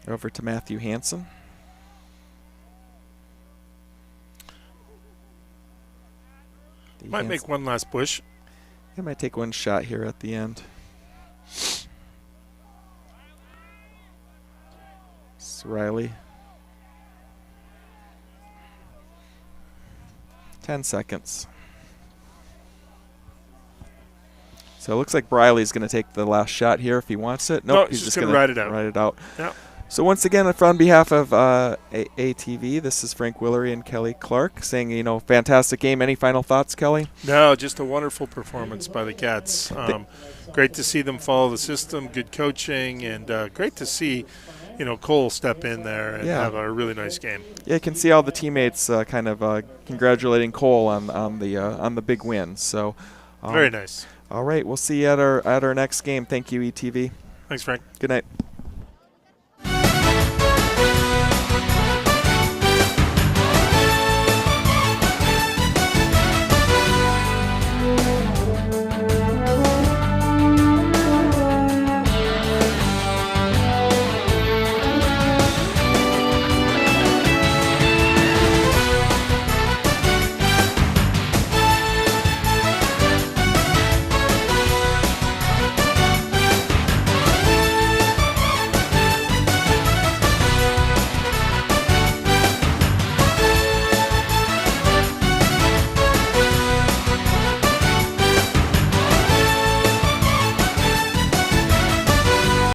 Over to Matthew Hansen. Might make one last push. He might take one shot here at the end. It's Riley. 10 seconds. So it looks like Briley's going to take the last shot here if he wants it. Nope, he's just going to ride it out. Ride it out. Yeah. So once again, on behalf of ATV, this is Frank Willery and Kelly Clark saying, fantastic game. Any final thoughts, Kelly? No, just a wonderful performance by the Cats. Great to see them follow the system, good coaching, and great to see, Cole step in there and have a really nice game. Yeah, you can see all the teammates kind of congratulating Cole on the big win. So very nice. All right, we'll see you at our next game. Thank you, ETV. Thanks, Frank. Good night.